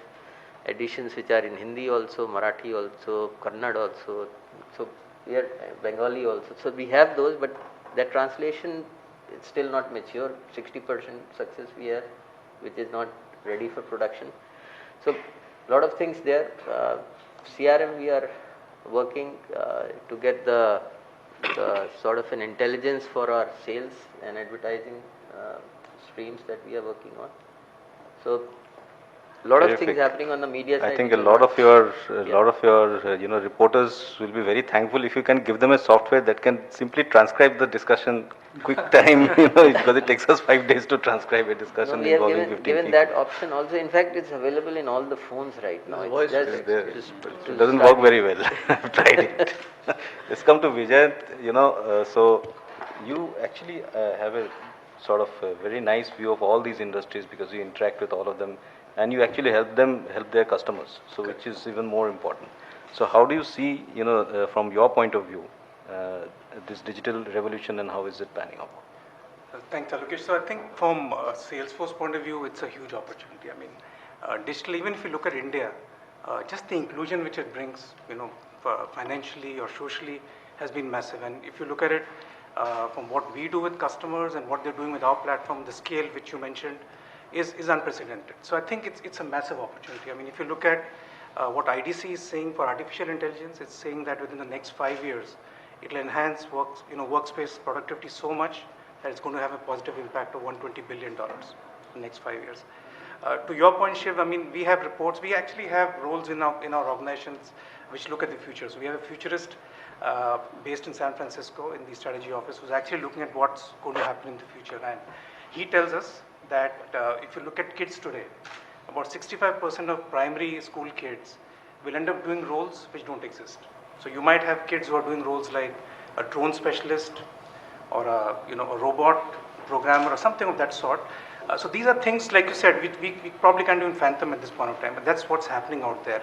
editions which are in Hindi also, Marathi also, Kannada also, so we are Bengali also. So we have those, but that translation is still not mature. 60% success we have, which is not ready for production. So a lot of things there. CRM we are working to get the sort of an intelligence for our sales and advertising streams that we are working on. So a lot of things happening on the media side. I think a lot of your reporters will be very thankful if you can give them a software that can simply transcribe the discussion quick time, because it takes us 5 days to transcribe a discussion we have involving 15 given people. that option also. In fact, it's available in all the phones right now. Voice It doesn't work very well. I've tried it. Let's come to Vijay. So you actually have a sort of a very nice view of all these industries, because you interact with all of them and you actually help their customers. So which is even more important. So how do you see, from your point of view, this digital revolution, and how is it panning out? Thanks, Alokesh. So I think from a Salesforce point of view, it's a huge opportunity. I mean, digital, even if you look at India, just the inclusion which it brings, financially or socially, has been massive. And if you look at it from what we do with customers and what they're doing with our platform, the scale which you mentioned is unprecedented. So I think it's a massive opportunity. I mean, if you look at what IDC is saying for artificial intelligence, it's saying that within the next 5 years, it will enhance workspace productivity so much that it's going to have a positive impact of $120 billion in the next 5 years. To your point, Shiv, I mean, we have reports. We actually have roles in our organizations which look at the future. So we have a futurist based in San Francisco in the strategy office, who's actually looking at what's going to happen in the future. And he tells us that if you look at kids today, about 65% of primary school kids will end up doing roles which don't exist. So you might have kids who are doing roles like a drone specialist or a robot programmer or something of that sort. So these are things, like you said, we probably can't even fathom at this point of time, but that's what's happening out there.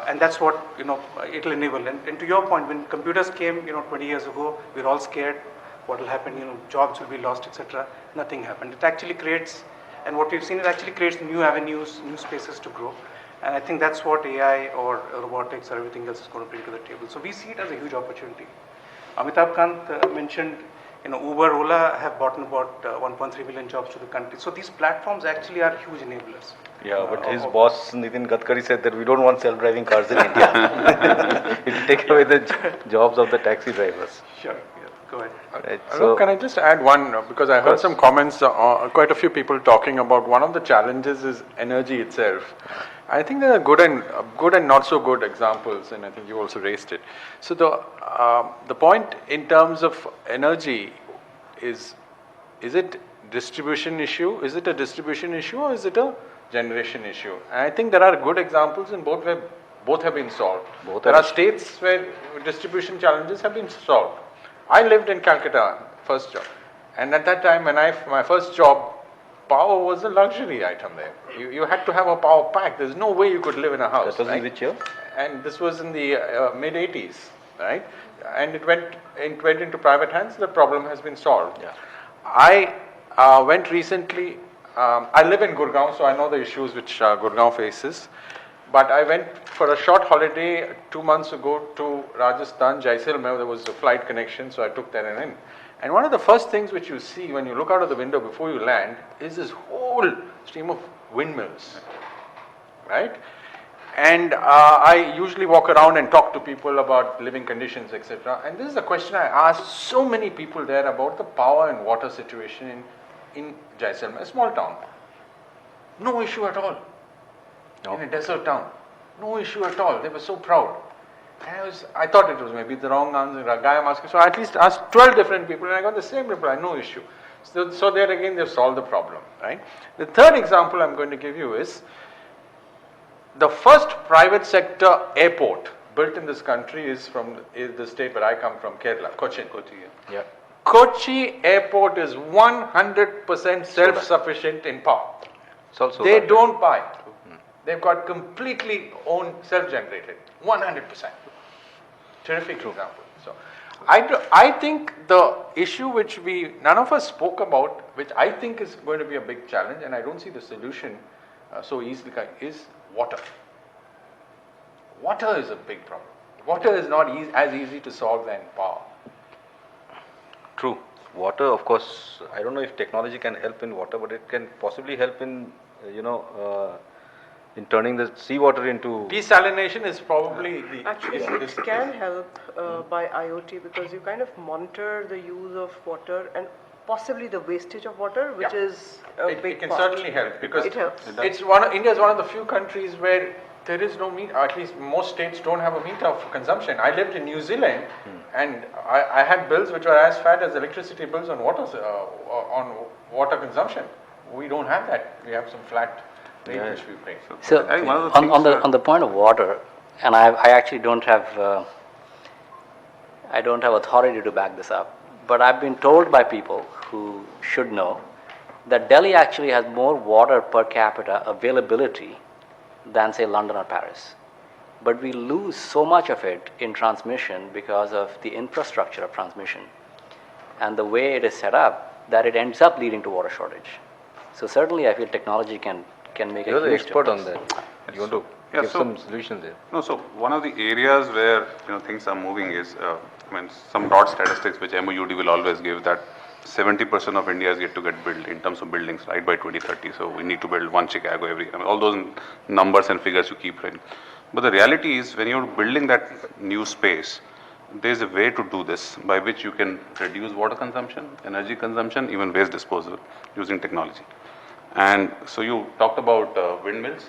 And that's what it'll enable. And to your point, when computers came 20 years ago, we were all scared what will happen, jobs will be lost, etc. Nothing happened. It actually creates, and what we've seen, it actually creates new avenues, new spaces to grow. And I think that's what AI or robotics or everything else is going to bring to the table. So we see it as a huge opportunity. Amitabh Kant mentioned, Uber, Ola have brought about 1.3 million jobs to the country. So these platforms actually are huge enablers. Yeah, but his boss Nitin Gadkari said that we don't want self-driving cars in India. It will take away the jobs of the taxi drivers. Sure, yeah, go ahead. Right, So can I just add one, because I heard some comments, quite a few people talking about one of the challenges is energy itself. I think there are good and not so good examples, and I think you also raised it. So the point in terms of energy is it distribution issue? Is it a distribution issue, or is it a generation issue? And I think there are good examples in both have been solved. There are states where distribution challenges have been solved. I lived in Calcutta, first job, and at that time when my first job, power was a luxury item there. You had to have a power pack. There's no way you could live in a house. That was in which year? And this was in the mid-80s, right? And it went into private hands. The problem has been solved. Yeah. I went recently. I live in Gurgaon, so I know the issues which Gurgaon faces. But I went for a short holiday 2 months ago to Rajasthan, Jaisalmer. There was a flight connection, so I took that in. And one of the first things which you see when you look out of the window before you land is this whole stream of windmills, right? And I usually walk around and talk to people about living conditions, etc. And this is a question I asked so many people there about the power and water situation in Jaisalmer, a small town. No issue at all. In a desert town. No issue at all. They were so proud. And I thought it was maybe the wrong answer. A guy I'm asking, so I at least asked 12 different people and I got the same reply, no issue. So there again, they've solved the problem, right? The third example I'm going to give you is the first private sector airport built in this country is the state where I come from, Kerala, Cochin. Yeah. Kochi airport is 100% self-sufficient in power. It's also They that. don't buy. They've got completely own self-generated, 100%. Terrific example. So, I think the issue which none of us spoke about, which I think is going to be a big challenge, and I don't see the solution so easily, is water. Water is a big problem. Water is not as easy to solve than power. True. Water, of course, I don't know if technology can help in water, but it can possibly help in, in turning the seawater into... Desalination is probably the... Actually, it can help by IoT because you kind of monitor the use of water and possibly the wastage of water, which is a big It can part. certainly help because It helps. India is one of the few countries where there is no meter, at least most states don't have a meter for consumption. I lived in New Zealand and I had bills which were as fat as electricity bills on water consumption. We don't have that. We have some flat rate which we pay. So on the point of water, and I actually don't have authority to back this up, but I've been told by people who should know that Delhi actually has more water per capita availability than say London or Paris. But we lose so much of it in transmission because of the infrastructure of transmission and the way it is set up that it ends up leading to water shortage. So certainly I feel technology can make You're a the huge expert on difference. that. You want to give some solutions there? No, so one of the areas where things are moving is, some broad statistics which MOUD will always give that 70% of India is yet to get built in terms of buildings, right, by 2030. So we need to build one Chicago all those numbers and figures you keep running. But the reality is when you're building that new space, there's a way to do this by which you can reduce water consumption, energy consumption, even waste disposal using technology. And so you talked about windmills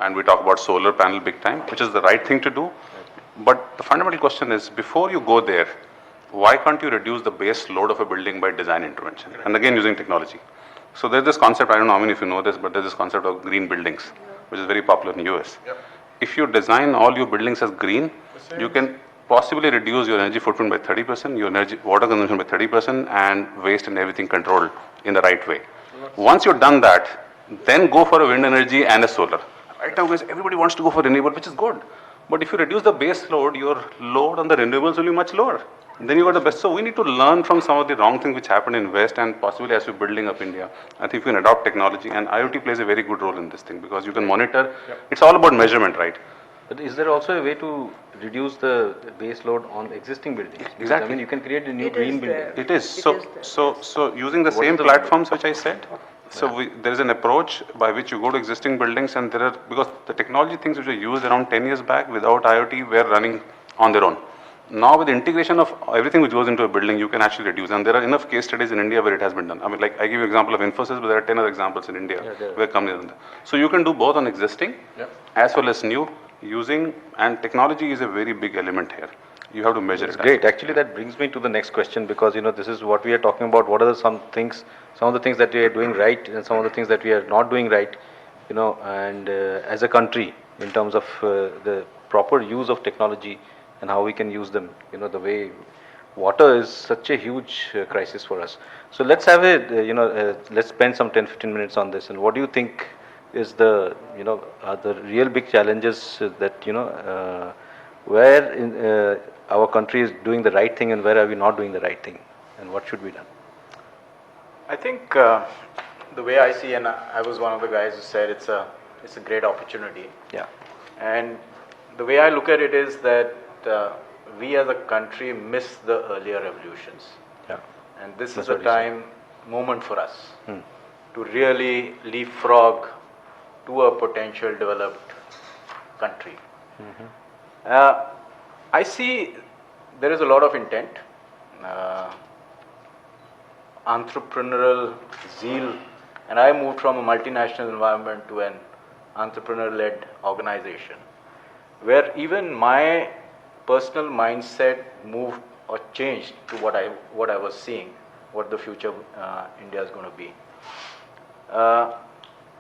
and we talk about solar panel big time, which is the right thing to do. But the fundamental question is, before you go there, why can't you reduce the base load of a building by design intervention? And again, using technology. So there's this concept, I don't know how many of you know this, but there's this concept of green buildings, which is very popular in US. Yep. If you design all your buildings as green, you can possibly reduce your energy footprint by 30%, your water consumption by 30%, and waste and everything controlled in the right way. Once you've done that, then go for a wind energy and a solar. Right now, guys, everybody wants to go for renewable, which is good. But if you reduce the base load, your load on the renewables will be much lower. Then you got the best. So we need to learn from some of the wrong things which happened in West, and possibly as we're building up India. I think we can adopt technology, and IoT plays a very good role in this thing because you can monitor. Yep. It's all about measurement, right? But is there also a way to reduce the base load on existing buildings? Because, Exactly. I mean, you can create a new green building. It is. So using the same platforms which I said, there is an approach by which you go to existing buildings, and because the technology things which were used around 10 years back without IoT were running on their own. Now with the integration of everything which goes into a building, you can actually reduce. And there are enough case studies in India where it has been done. I mean, like I give you an example of Infosys, but there are 10 other examples in India where companies have done that. So you can do both on existing as well as new using, and technology is a very big element here. You have to measure it. Great. Actually, that brings me to the next question, because this is what we are talking about. What are some of the things that we are doing right, and some of the things that we are not doing right, and as a country, in terms of the proper use of technology and how we can use them. The way water is such a huge crisis for us. So let's have let's spend some 10-15 minutes on this. And what do you think is the real big challenges that where in our country is doing the right thing and where are we not doing the right thing, and what should be done? I think the way I see, and I was one of the guys who said it's a great opportunity. Yeah. And the way I look at it is that we as a country miss the earlier revolutions. Yeah. And this is a moment for us to really leapfrog to a potential developed country. I see there is a lot of intent, entrepreneurial zeal, and I moved from a multinational environment to an entrepreneur-led organization, where even my personal mindset moved or changed to what I was seeing, what the future India is going to be.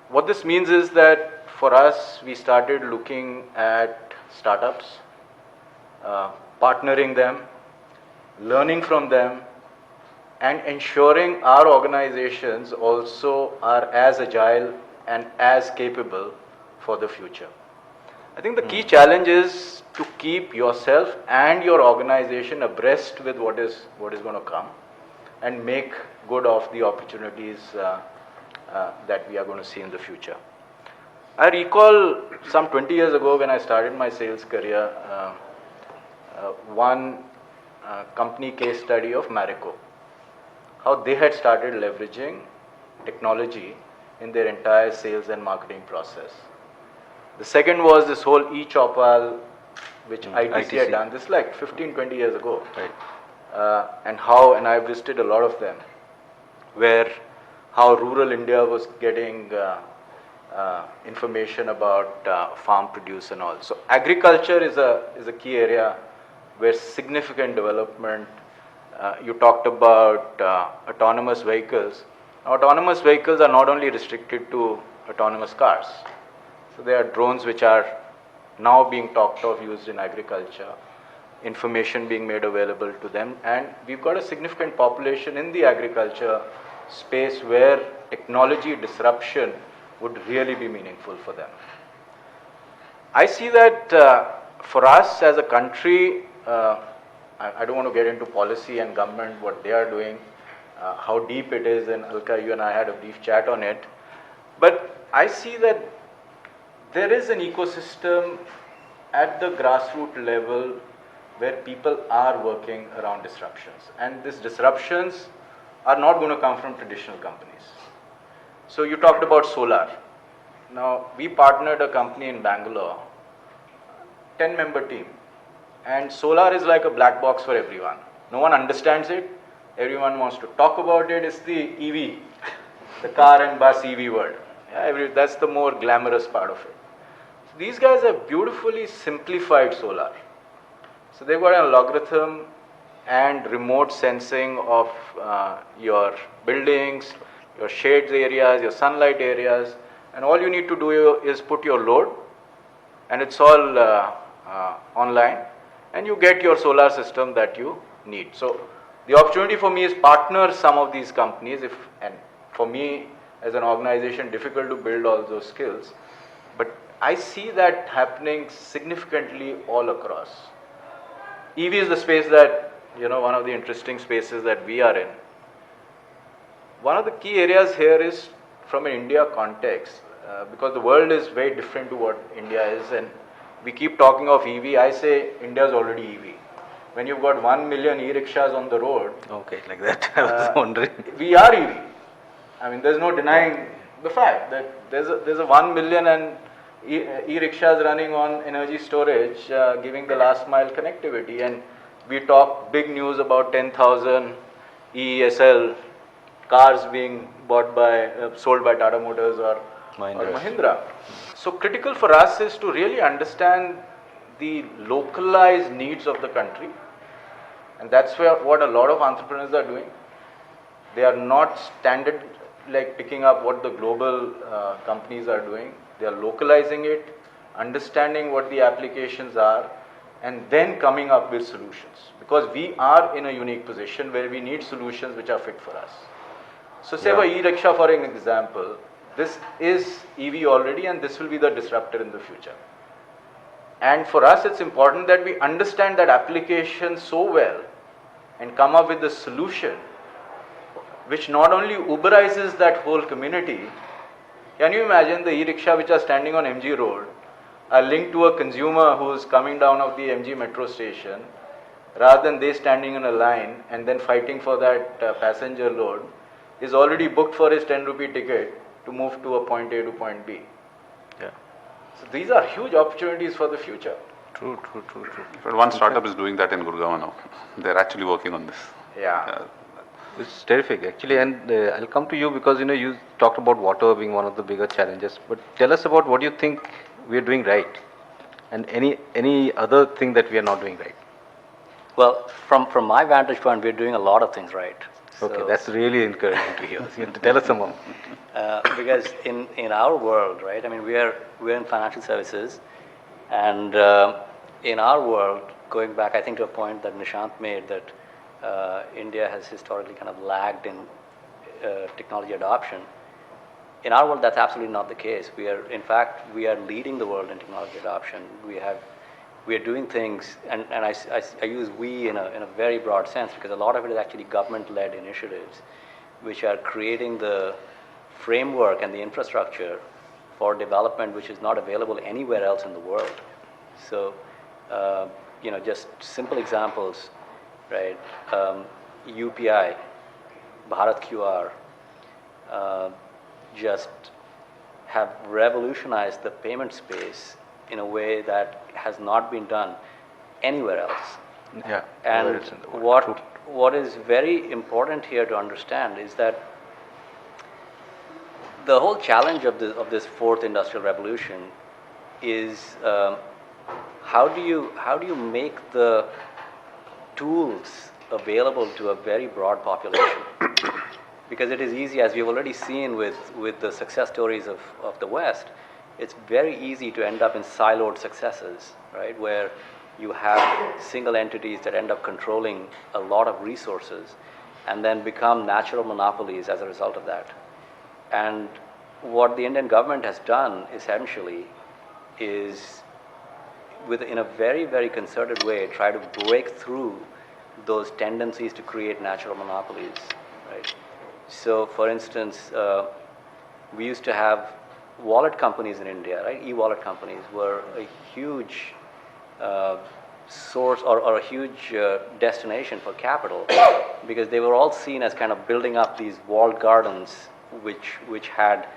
What this means is that for us, we started looking at startups, partnering them, learning from them, and ensuring our organizations also are as agile and as capable for the future. I think the key challenge is to keep yourself and your organization abreast with what is going to come and make good of the opportunities that we are going to see in the future. I recall some 20 years ago when I started my sales career, one company case study of Marico, how they had started leveraging technology in their entire sales and marketing process. The second was this whole e-Chopal, which ITC had done, this like 15, 20 years ago. Right. And I visited a lot of them, where how rural India was getting information about farm produce and all. So agriculture is a key area where significant development. You talked about autonomous vehicles. Now, autonomous vehicles are not only restricted to autonomous cars. So there are drones which are now being talked of, used in agriculture, information being made available to them, and we've got a significant population in the agriculture space where technology disruption would really be meaningful for them. I see that for us as a country, I don't want to get into policy and government, what they are doing, how deep it is, and Alka, you and I had a brief chat on it, but I see that there is an ecosystem at the grassroots level where people are working around disruptions, and these disruptions are not going to come from traditional companies. So you talked about solar. Now, we partnered a company in Bangalore, 10-member team, and solar is like a black box for everyone. No one understands it. Everyone wants to talk about it. It's the EV, the car and bus EV world. Yeah, that's the more glamorous part of it. So these guys have beautifully simplified solar. So they've got an algorithm and remote sensing of your buildings, your shades areas, your sunlight areas, and all you need to do is put your load, and it's all online, and you get your solar system that you need. So the opportunity for me is partner some of these companies, and for me as an organization, difficult to build all those skills, but I see that happening significantly all across. EV is the space that, one of the interesting spaces that we are in. One of the key areas here is from an India context, because the world is very different to what India is, and we keep talking of EV. I say India is already EV. When you've got 1 million e-rickshaws on the road. Okay, like that. I was wondering. We are EV. I mean, there's no denying the fact that there's a 1 million and e-rickshaws running on energy storage, giving the last mile connectivity, and we talk big news about 10,000 EESL cars being sold by Tata Motors or Mahindra. So critical for us is to really understand the localized needs of the country, and that's what a lot of entrepreneurs are doing. They are not standard like picking up what the global companies are doing. They are localizing it, understanding what the applications are, and then coming up with solutions. Because we are in a unique position where we need solutions which are fit for us. So say for e-rickshaw, for an example, this is EV already, and this will be the disruptor in the future. And for us, it's important that we understand that application so well and come up with a solution which not only Uberizes that whole community. Can you imagine the e-rickshaw which are standing on MG Road are linked to a consumer who is coming down of the MG metro station, rather than they standing in a line and then fighting for that passenger load, is already booked for his 10 rupee ticket to move to a point A to point B. Yeah. So these are huge opportunities for the future. True. But one startup is doing that in Gurgaon now. They're actually working on this. Yeah. It's terrific, actually, and I'll come to you because you talked about water being one of the bigger challenges. But tell us about what you think we are doing right, and any other thing that we are not doing right. Well, from my vantage point, we're doing a lot of things right. Okay, So, that's really encouraging to hear. You tell us some more. because in our world, right? I mean, we're in financial services, and in our world, going back, I think to a point that Nishant made, that India has historically kind of lagged in technology adoption. In our world, that's absolutely not the case. In fact, we are leading the world in technology adoption. We are doing things, and I use we in a very broad sense, because a lot of it is actually government-led initiatives, which are creating the framework and the infrastructure for development which is not available anywhere else in the world. So, just simple examples, right? UPI, Bharat QR, just have revolutionized the payment space in a way that has not been done anywhere else. Yeah. And what is very important here to understand is that the whole challenge of this fourth industrial revolution is how do you make the tools available to a very broad population? Because it is easy, as we've already seen with the success stories of the West, it's very easy to end up in siloed successes, right? Where you have single entities that end up controlling a lot of resources and then become natural monopolies as a result of that. And what the Indian government has done essentially is, in a very, very concerted way, try to break through those tendencies to create natural monopolies, right? So, for instance, we used to have wallet companies in India, right? E-wallet companies were a huge source or a huge destination for capital, because they were all seen as kind of building up these walled gardens which had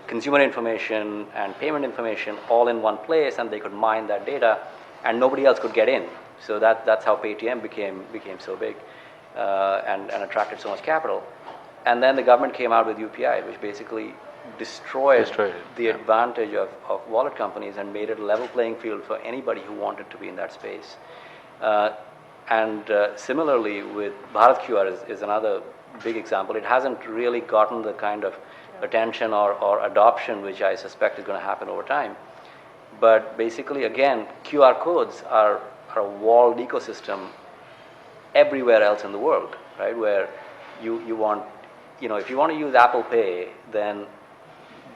consumer information and payment information all in one place, and they could mine that data and nobody else could get in. So that's how Paytm became so big and attracted so much capital. And then the government came out with UPI, which basically destroyed the advantage of wallet companies and made it a level playing field for anybody who wanted to be in that space. Similarly, with Bharat QR is another big example. It hasn't really gotten the kind of attention or adoption which I suspect is going to happen over time. But basically, again, QR codes are a walled ecosystem everywhere else in the world, right? Where you want, if you want to use Apple Pay, then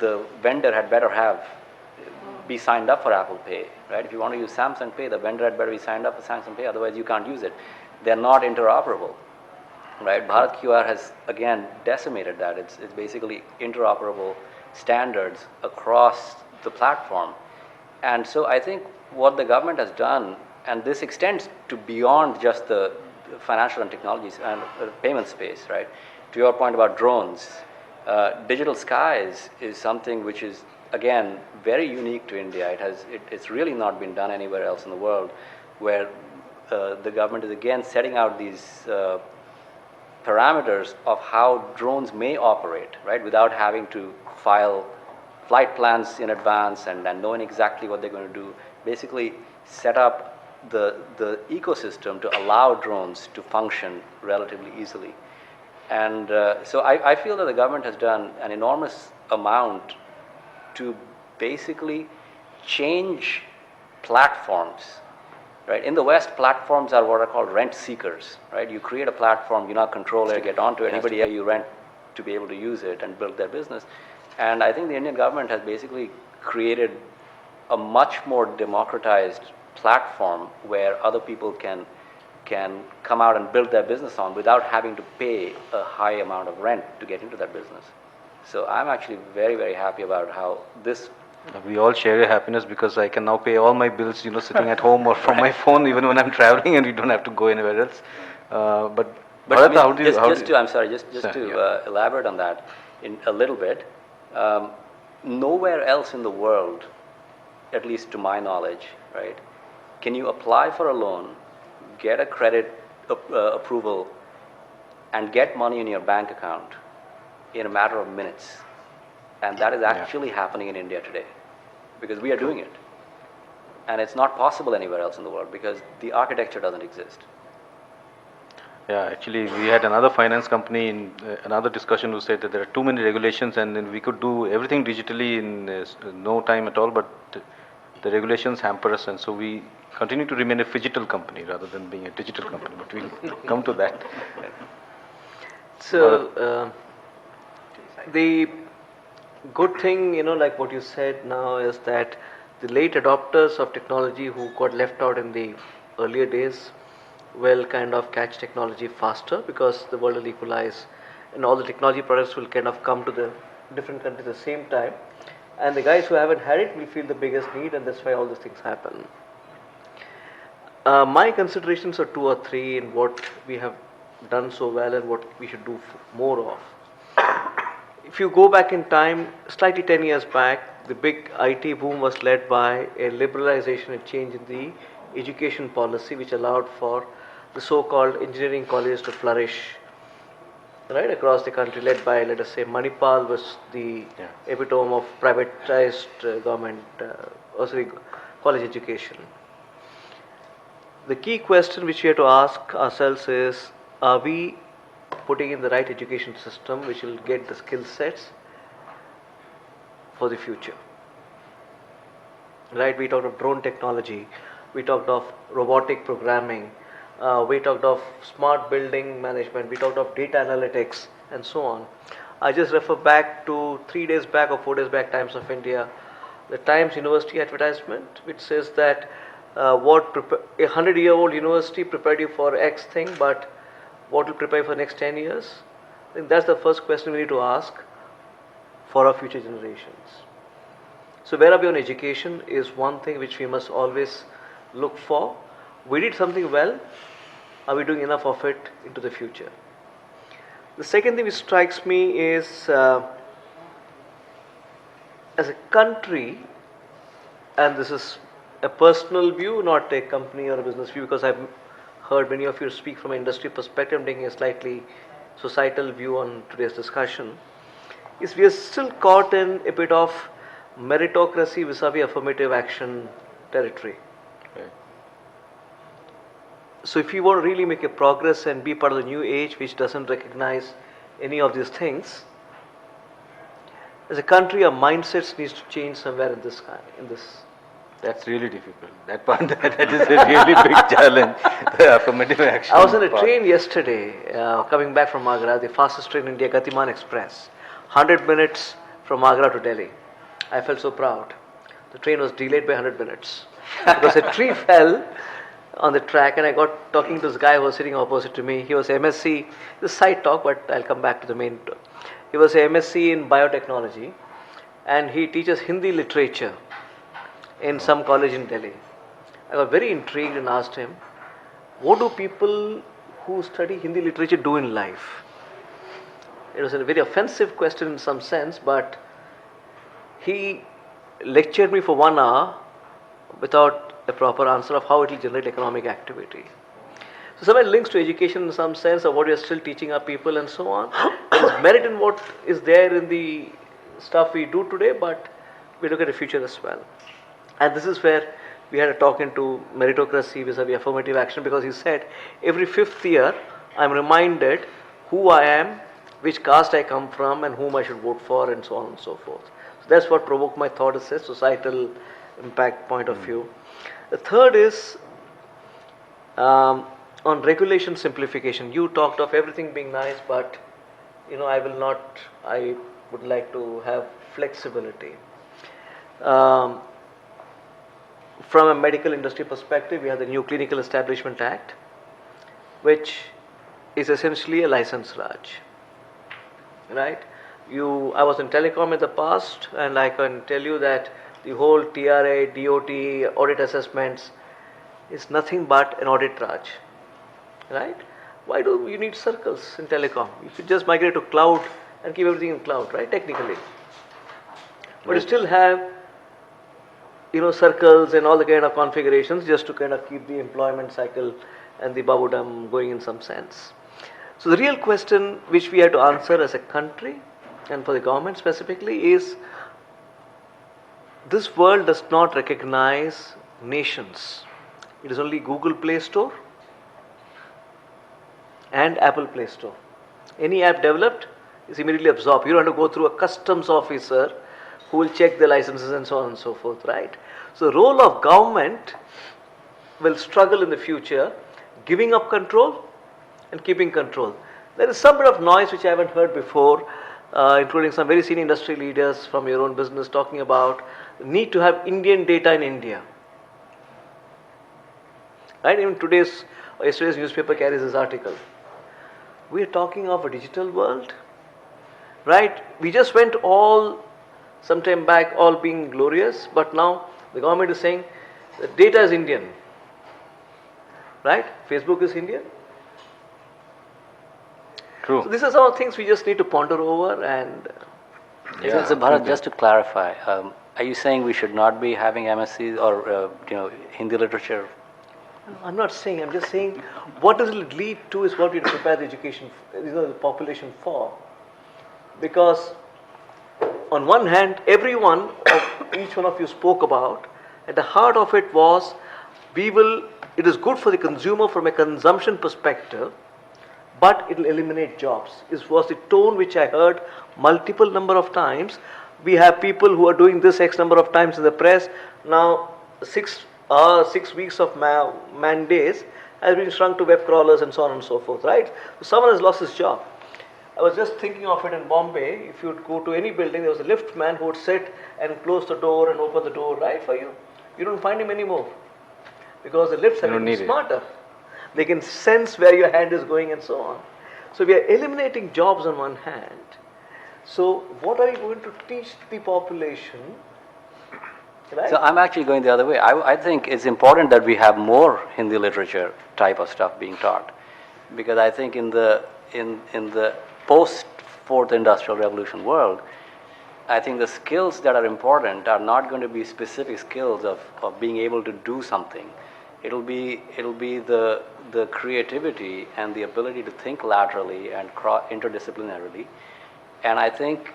the vendor had better be signed up for Apple Pay, right? If you want to use Samsung Pay, the vendor had better be signed up for Samsung Pay, otherwise you can't use it. They're not interoperable, right? Bharat QR has, again, decimated that. It's basically interoperable standards across the platform. And so I think what the government has done, and this extends to beyond just the financial and technologies and payment space, right? To your point about drones, digital skies is something which is, again, very unique to India. It's really not been done anywhere else in the world, where the government is again setting out these parameters of how drones may operate, right, without having to file flight plans in advance and knowing exactly what they're going to do. Basically set up the ecosystem to allow drones to function relatively easily. And so I feel that the government has done an enormous amount to basically change platforms, right? In the West, platforms are what are called rent seekers, right? You create a platform, you not control it, get onto it, anybody you rent to be able to use it and build their business. And I think the Indian government has basically created a much more democratized platform where other people can come out and build their business on without having to pay a high amount of rent to get into that business. So I'm actually very, very happy about how this... We all share your happiness, because I can now pay all my bills, sitting at home or from my phone, even when I'm traveling, and we don't have to go anywhere else. But Bharat, how do you... I'm sorry, just to elaborate on that in a little bit. Nowhere else in the world, at least to my knowledge, right, can you apply for a loan, get a credit approval, and get money in your bank account in a matter of minutes. And that is actually happening in India today, because we are doing it. And it's not possible anywhere else in the world because the architecture doesn't exist. Yeah, actually, we had another finance company in another discussion who said that there are too many regulations and then we could do everything digitally in no time at all, but the regulations hamper us, and so we continue to remain a phygital company rather than being a digital company, but we'll come to that. So, the good thing, like what you said now, is that the late adopters of technology who got left out in the earlier days will kind of catch technology faster, because the world will equalize and all the technology products will kind of come to the different countries at the same time, and the guys who haven't had it will feel the biggest need, and that's why all these things happen. My considerations are two or three in what we have done so well and what we should do more of. If you go back in time, slightly 10 years back, the big IT boom was led by a liberalization and change in the education policy, which allowed for the so-called engineering colleges to flourish right across the country, led by, let us say, Manipal was the epitome of privatized government college education. The key question which we have to ask ourselves is, are we putting in the right education system which will get the skill sets for the future? Right, we talked of drone technology, we talked of robotic programming, we talked of smart building management, we talked of data analytics and so on. I just refer back to 3 days back or 4 days back, Times of India, the Times University advertisement, which says that a 100-year-old university prepared you for X thing, but what will prepare you for the next 10 years? I think that's the first question we need to ask for our future generations. So where are we on education is one thing which we must always look for. We did something well, are we doing enough of it into the future? The second thing which strikes me is, as a country, and this is a personal view, not a company or a business view, because I've heard many of you speak from an industry perspective. I'm taking a slightly societal view on today's discussion, is we are still caught in a bit of meritocracy vis-a-vis affirmative action territory. Okay. So if you want to really make a progress and be part of the new age which doesn't recognize any of these things, as a country our mindsets needs to change somewhere in this. That's really difficult. That part, that is a really big challenge, the affirmative action. I was on a part. train yesterday, coming back from Agra, the fastest train in India, Gatiman Express, 100 minutes from Agra to Delhi. I felt so proud. The train was delayed by 100 minutes because a tree fell on the track, and I got talking to this guy who was sitting opposite to me. He was MSc, this side talk, but I'll come back to the main talk. He was MSc in biotechnology, and he teaches Hindi literature in some college in Delhi. I got very intrigued and asked him, what do people who study Hindi literature do in life? It was a very offensive question in some sense, but he lectured me for 1 hour without a proper answer of how it will generate economic activity. So somewhere links to education in some sense, of what we are still teaching our people and so on. There's merit in what is there in the stuff we do today, but we look at the future as well. And this is where we had a talk into meritocracy vis-a-vis affirmative action, because he said every 5th year I'm reminded who I am, which caste I come from, and whom I should vote for, and so on and so forth. So that's what provoked my thought, as a societal impact point of view. The third is on regulation simplification. You talked of everything being nice, but I would like to have flexibility. From a medical industry perspective, we have the new Clinical Establishment Act, which is essentially a license Raj. Right? I was in telecom in the past, and I can tell you that the whole TRA, DOT, audit assessments is nothing but an audit Raj. Right? Why do you need circles in telecom? You should just migrate to cloud and keep everything in cloud, right? Technically. But you still have circles and all the kind of configurations just to kind of keep the employment cycle and the babudam going in some sense. So the real question which we have to answer as a country, and for the government specifically, is this world does not recognize nations. It is only Google Play Store and Apple Play Store. Any app developed is immediately absorbed. You don't have to go through a customs officer who will check the licenses and so on and so forth, right? So the role of government will struggle in the future, giving up control and keeping control. There is some bit of noise which I haven't heard before, including some very senior industry leaders from your own business talking about the need to have Indian data in India. Right? Even yesterday's newspaper carries this article. We are talking of a digital world, right? We just went all some time back, all being glorious, but now the government is saying the data is Indian, right? Facebook is Indian. True. So these are some things we just need to ponder over and. So Bharat, just to clarify, are you saying we should not be having MSCs or Hindi literature? I'm not saying. I'm just saying what does it lead to is what we prepare the education, the population for. Because on one hand, each one of you spoke about, at the heart of it was, it is good for the consumer from a consumption perspective, but it will eliminate jobs. This was the tone which I heard multiple number of times. We have people who are doing this X number of times in the press. Now 6 weeks of man days has been shrunk to web crawlers and so on and so forth, right? So someone has lost his job. I was just thinking of it in Bombay. If you would go to any building, there was a lift man who would sit and close the door and open the door, right, for you. You don't find him anymore because the lifts have become smarter. They can sense where your hand is going and so on. So we are eliminating jobs on one hand. So what are you going to teach the population? Right? So I'm actually going the other way. I think it's important that we have more Hindi literature type of stuff being taught, because I think in the post Fourth Industrial Revolution world, I think the skills that are important are not going to be specific skills of being able to do something. It'll be the creativity and the ability to think laterally and interdisciplinarily. And I think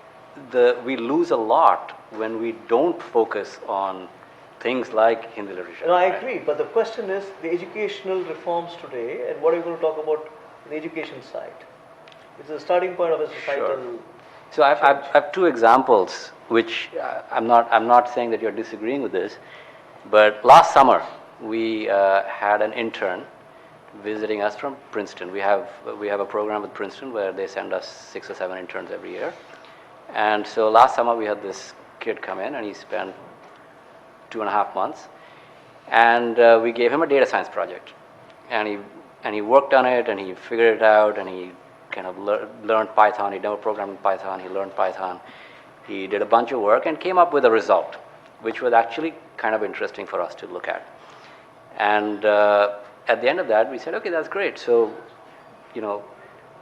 we lose a lot when we don't focus on things like Hindi literature. No, I agree, but the question is the educational reforms today, and what are you going to talk about on the education side? It's the starting point of a societal. Sure. So I have two examples, which I'm not saying that you're disagreeing with this, but last summer we had an intern visiting us from Princeton. We have a program with Princeton where they send us 6 or 7 interns every year. And so last summer we had this kid come in and he spent 2.5 months, and we gave him a data science project, and he worked on it and he figured it out and he kind of learned Python. He never programmed in Python. He learned Python. He did a bunch of work and came up with a result, which was actually kind of interesting for us to look at. And at the end of that, we said, okay, that's great. So,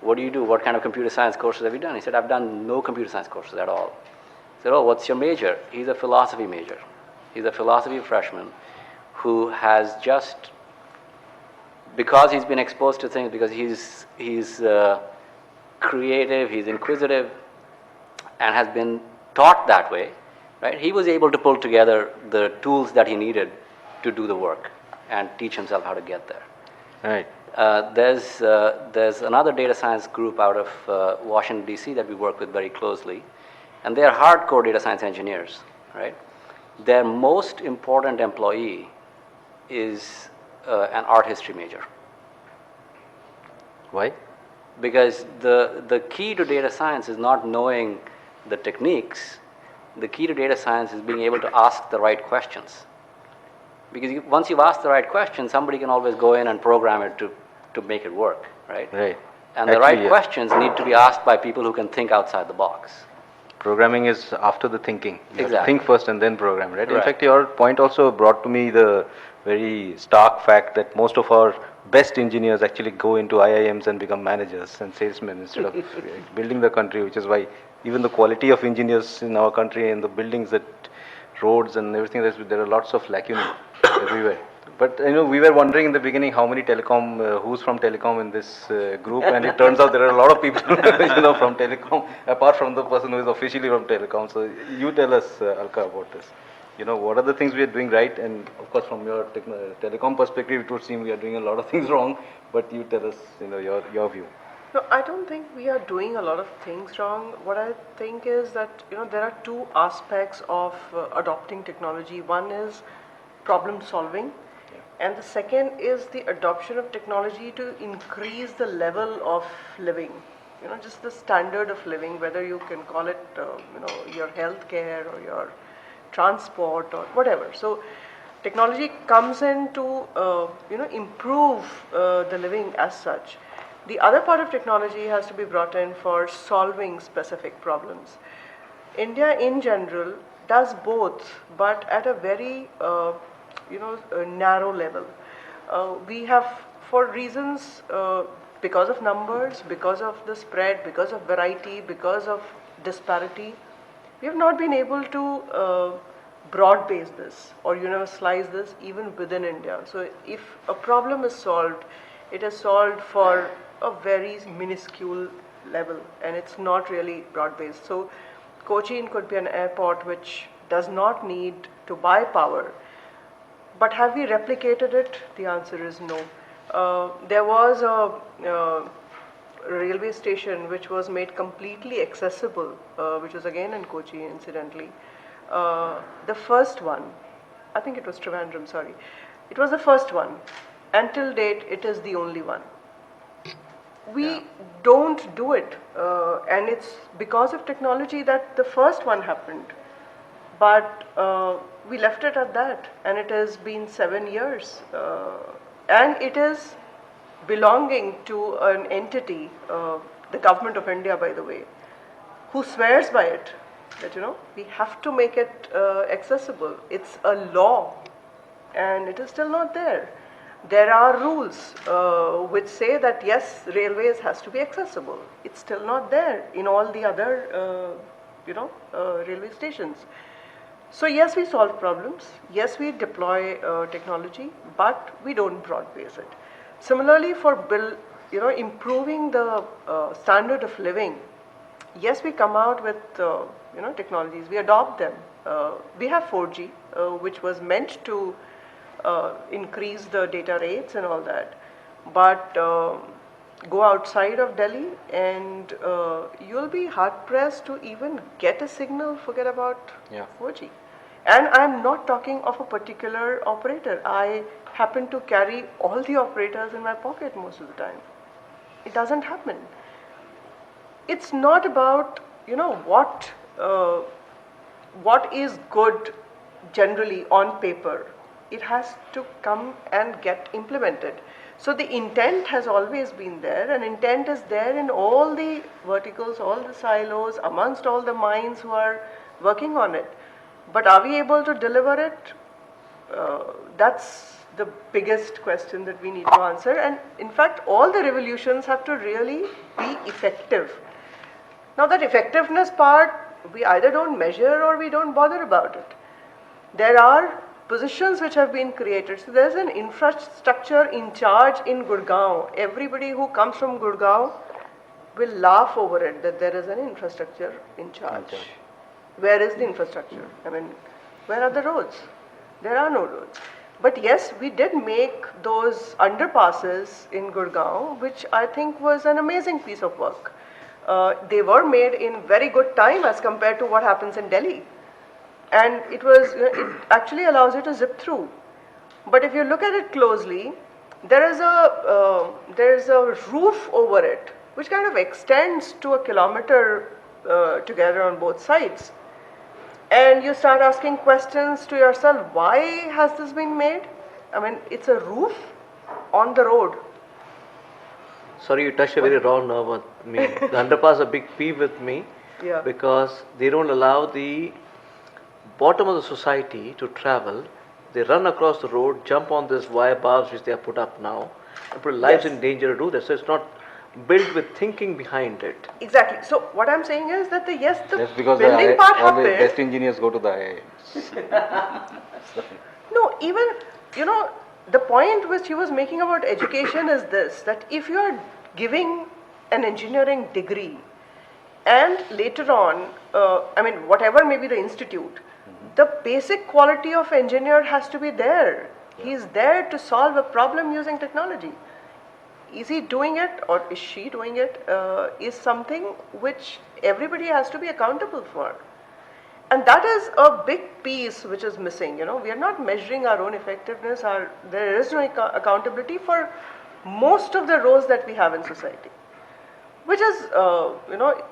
what do you do? What kind of computer science courses have you done? He said, I've done no computer science courses at all. I said, oh, what's your major? He's a philosophy major. He's a philosophy freshman who has just, because he's been exposed to things, because he's creative, he's inquisitive, and has been taught that way, right? He was able to pull together the tools that he needed to do the work and teach himself how to get there. Right. There's another data science group out of Washington, D.C. that we work with very closely, and they are hardcore data science engineers, right? Their most important employee is an art history major. Why? Because the key to data science is not knowing the techniques. The key to data science is being able to ask the right questions. Because once you've asked the right question, somebody can always go in and program it to make it work, right? Right. And the right questions need to be asked by people who can think outside the box. Programming is after the thinking. You have to Exactly. think first and then program, right? In Right. fact, your point also brought to me the very stark fact that most of our best engineers actually go into IIMs and become managers and salesmen instead of building the country, which is why even the quality of engineers in our country and the buildings, that roads and everything, there are lots of lacunae everywhere. But we were wondering in the beginning how many who's from telecom in this group, and it turns out there are a lot of people from telecom, apart from the person who is officially from telecom. So you tell us, Alka, about this. what are the things we are doing right? And of course, from your telecom perspective, it would seem we are doing a lot of things wrong. But you tell us, your view. No, I don't think we are doing a lot of things wrong. What I think is that, there are two aspects of adopting technology. One is problem solving, and the second is the adoption of technology to increase the level of living. Just the standard of living, whether you can call it, your health care or your transport or whatever. So technology comes in to, improve the living as such. The other part of technology has to be brought in for solving specific problems. India in general does both, but at a very, narrow level. We have, for reasons, because of numbers, because of the spread, because of variety, because of disparity, we have not been able to broad base this or universalize this even within India. So if a problem is solved, it is solved for a very minuscule level and it's not really broad based. So Cochin could be an airport which does not need to buy power. But have we replicated it? The answer is no. There was a railway station which was made completely accessible, which was again in Kochi incidentally. The first one, I think it was Trivandrum, sorry. It was the first one. Until date, it is the only one. We don't do it, and it's because of technology that the first one happened. But we left it at that, and it has been 7 years. And it is belonging to an entity, the government of India, by the way, who swears by it, that, we have to make it accessible. It's a law, and it is still not there. There are rules which say that, yes, railways has to be accessible. It's still not there in all the other, railway stations. So yes, we solve problems. Yes, we deploy technology, but we don't broad base it. Similarly, for improving the standard of living, yes, we come out with technologies. We adopt them. We have 4G, which was meant to increase the data rates and all that. But go outside of Delhi and you'll be hard pressed to even get a signal, forget about 4G. And I'm not talking of a particular operator. I happen to carry all the operators in my pocket most of the time. It doesn't happen. It's not about, what is good generally on paper. It has to come and get implemented. So the intent has always been there, and intent is there in all the verticals, all the silos, amongst all the minds who are working on it. But are we able to deliver it? That's the biggest question that we need to answer. And in fact, all the revolutions have to really be effective. Now that effectiveness part, we either don't measure or we don't bother about it. There are positions which have been created. So there's an infrastructure in charge in Gurgaon. Everybody who comes from Gurgaon will laugh over it that there is an infrastructure in charge. Where is the infrastructure? I mean, where are the roads? There are no roads. But yes, we did make those underpasses in Gurgaon, which I think was an amazing piece of work. They were made in very good time as compared to what happens in Delhi. And it actually allows you to zip through. But if you look at it closely, there is a roof over it, which kind of extends to a kilometer together on both sides. And you start asking questions to yourself, why has this been made? I mean, it's a roof on the road. Sorry, you touched a very raw nerve with me. The underpass is a big peeve with me because they don't allow the bottom of the society to travel. They run across the road, jump on this wire bars which they have put up now, and put lives in danger to do that. So it's not built with thinking behind it. Exactly. So what I'm saying is that the That's because building part all the happened. best engineers go to the IIMs. No, even, the point which he was making about education is this, that if you are giving an engineering degree and later on, whatever may be the institute, the basic quality of engineer has to be there. He's there to solve a problem using technology. Is he doing it or is she doing it is something which everybody has to be accountable for. And that is a big piece which is missing. You know, we are not measuring our own effectiveness. There is no accountability for most of the roles that we have in society, which is, you know,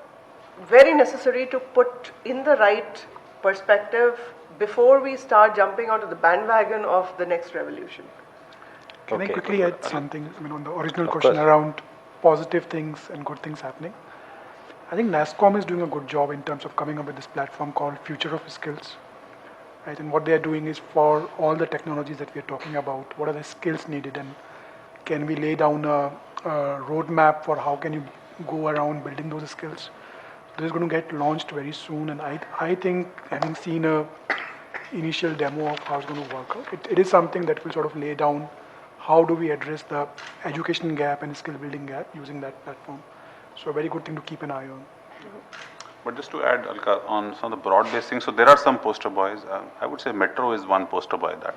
very necessary to put in the right perspective before we start jumping onto the bandwagon of the next revolution. Can I Okay. quickly add something? I mean, on the original Of question course. around positive things and good things happening. I think NASSCOM is doing a good job in terms of coming up with this platform called Future of Skills. Right? And what they are doing is for all the technologies that we are talking about, what are the skills needed, and can we lay down a roadmap for how can you go around building those skills? This is going to get launched very soon, and I think, having seen a initial demo of how it's going to work out, it is something that will sort of lay down how do we address the education gap and skill building gap using that platform. So a very good thing to keep an eye on. But just to add, Alka, on some of the broad-based things, so there are some poster boys. I would say Metro is one poster boy that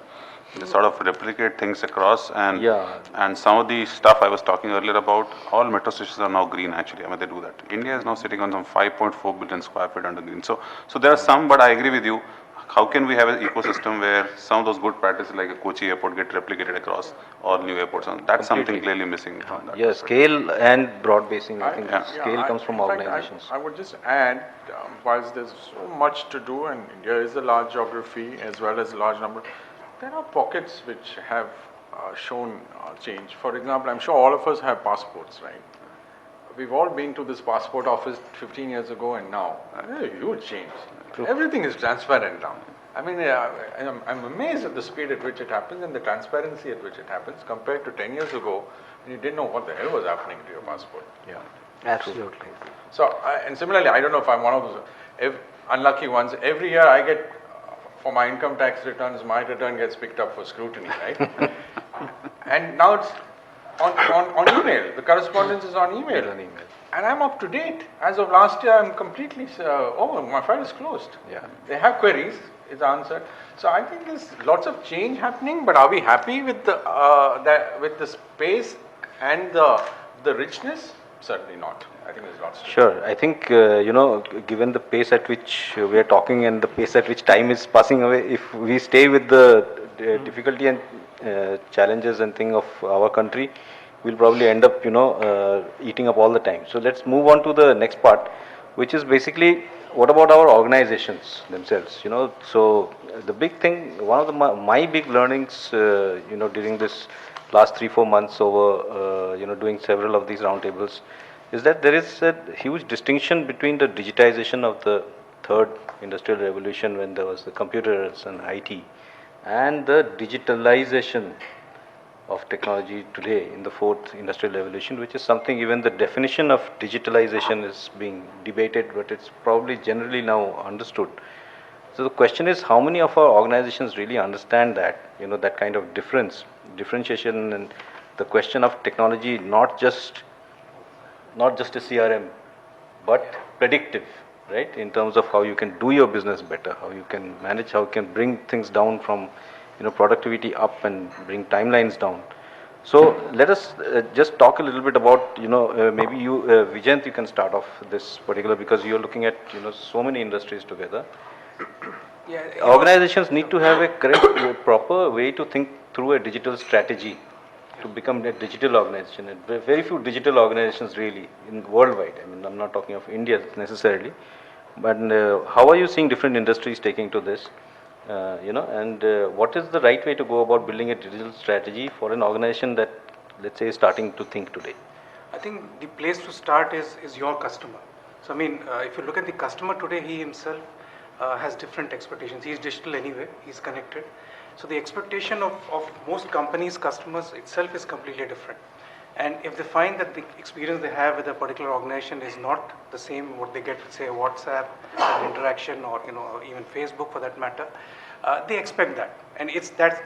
they sort of replicate things across, and Yeah. and some of the stuff I was talking earlier about, all metro stations are now green actually. I mean, they do that. India is now sitting on some 5.4 billion square feet under green. So there are some, but I agree with you. How can we have an ecosystem where some of those good practices like a Kochi airport get replicated across all new airports? And that's something clearly missing from that. Yeah, scale and broad basing. I think Yeah, scale comes from in fact, organizations. I would just add, whilst there's so much to do, and India is a large geography as well as a large number, there are pockets which have shown change. For example, I'm sure all of us have passports, right? We've all been to this passport office 15 years ago and now. There's a huge change. Everything is transparent now. I mean, I'm amazed at the speed at which it happens and the transparency at which it happens compared to 10 years ago when you didn't know what the hell was happening to your passport. Yeah, absolutely. So, and similarly, I don't know if I'm one of those unlucky ones. Every year I get, for my income tax returns, my return gets picked up for scrutiny, right? And now it's on email. The correspondence is on email. And I'm up to date. As of last year, I'm completely, my file is closed. Yeah. They have queries, it's answered. So I think there's lots of change happening, but are we happy with with the space and the richness? Certainly not. I think there's lots to do. Sure. I think, given the pace at which we are talking and the pace at which time is passing away, if we stay with the difficulty and challenges and thing of our country, we'll probably end up, eating up all the time. So let's move on to the next part, which is basically what about our organizations themselves? So the big thing, one of my big learnings, during this last 3-4 months over, doing several of these roundtables, is that there is a huge distinction between the digitization of the third industrial revolution when there was the computers and IT, and the digitalization of technology today in the fourth industrial revolution, which is something even the definition of digitalization is being debated, but it's probably generally now understood. So the question is, how many of our organizations really understand that, that kind of differentiation, and the question of technology, not just a CRM, but predictive, right? In terms of how you can do your business better, how you can manage, how you can bring things down from, productivity up and bring timelines down. So let us just talk a little bit about, maybe you, Vijayant, you can start off this particular, because you're looking at, so many industries together. Yeah, Organizations need to have a correct, proper way to think through a digital strategy to become a digital organization. And very few digital organizations really in worldwide. I mean, I'm not talking of India necessarily, but how are you seeing different industries taking to this? And what is the right way to go about building a digital strategy for an organization that, let's say, is starting to think today? I think the place to start is your customer. So I mean, if you look at the customer today, he himself has different expectations. He's digital anyway, he's connected. So the expectation of most companies' customers itself is completely different. And if they find that the experience they have with a particular organization is not the same what they get with, say, WhatsApp interaction, or even Facebook for that matter, they expect that, and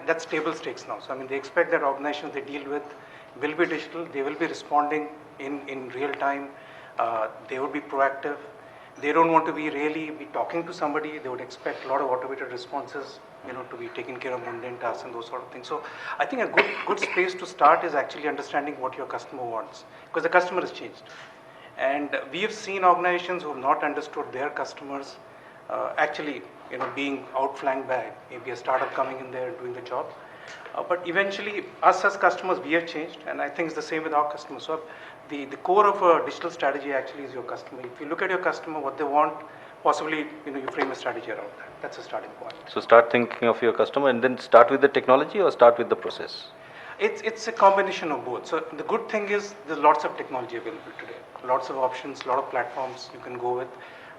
that's table stakes now. So I mean, they expect that organizations they deal with will be digital, they will be responding in real time, they will be proactive, they don't want to be talking to somebody. They would expect a lot of automated responses, to be taking care of mundane tasks and those sort of things. So I think a good space to start is actually understanding what your customer wants, because the customer has changed. And we have seen organizations who have not understood their customers actually, being outflanked by maybe a startup coming in there doing the job. But eventually, us as customers, we have changed, and I think it's the same with our customers. So the core of a digital strategy actually is your customer. If you look at your customer, what they want, possibly, you frame a strategy around that. That's a starting point. So start thinking of your customer and then start with the technology or start with the process? It's a combination of both. So the good thing is there's lots of technology available today, lots of options, a lot of platforms you can go with,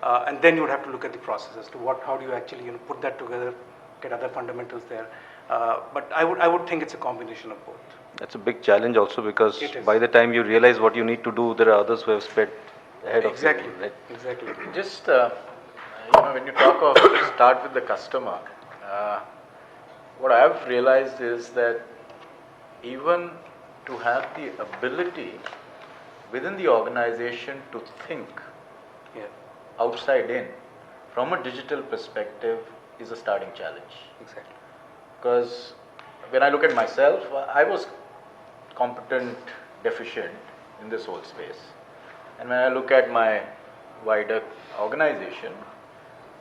and then you would have to look at the process as to how do you actually put that together, get other fundamentals there. But I would think it's a combination of both. That's a big challenge also, because by the time you realize what you need to do, there are others who have sped ahead of you. Right? Exactly. Just, when you talk of start with the customer, what I've realized is that even to have the ability within the organization to think outside in from a digital perspective is a starting challenge. Exactly. Because when I look at myself, I was competent deficient in this whole space. And when I look at my wider organization,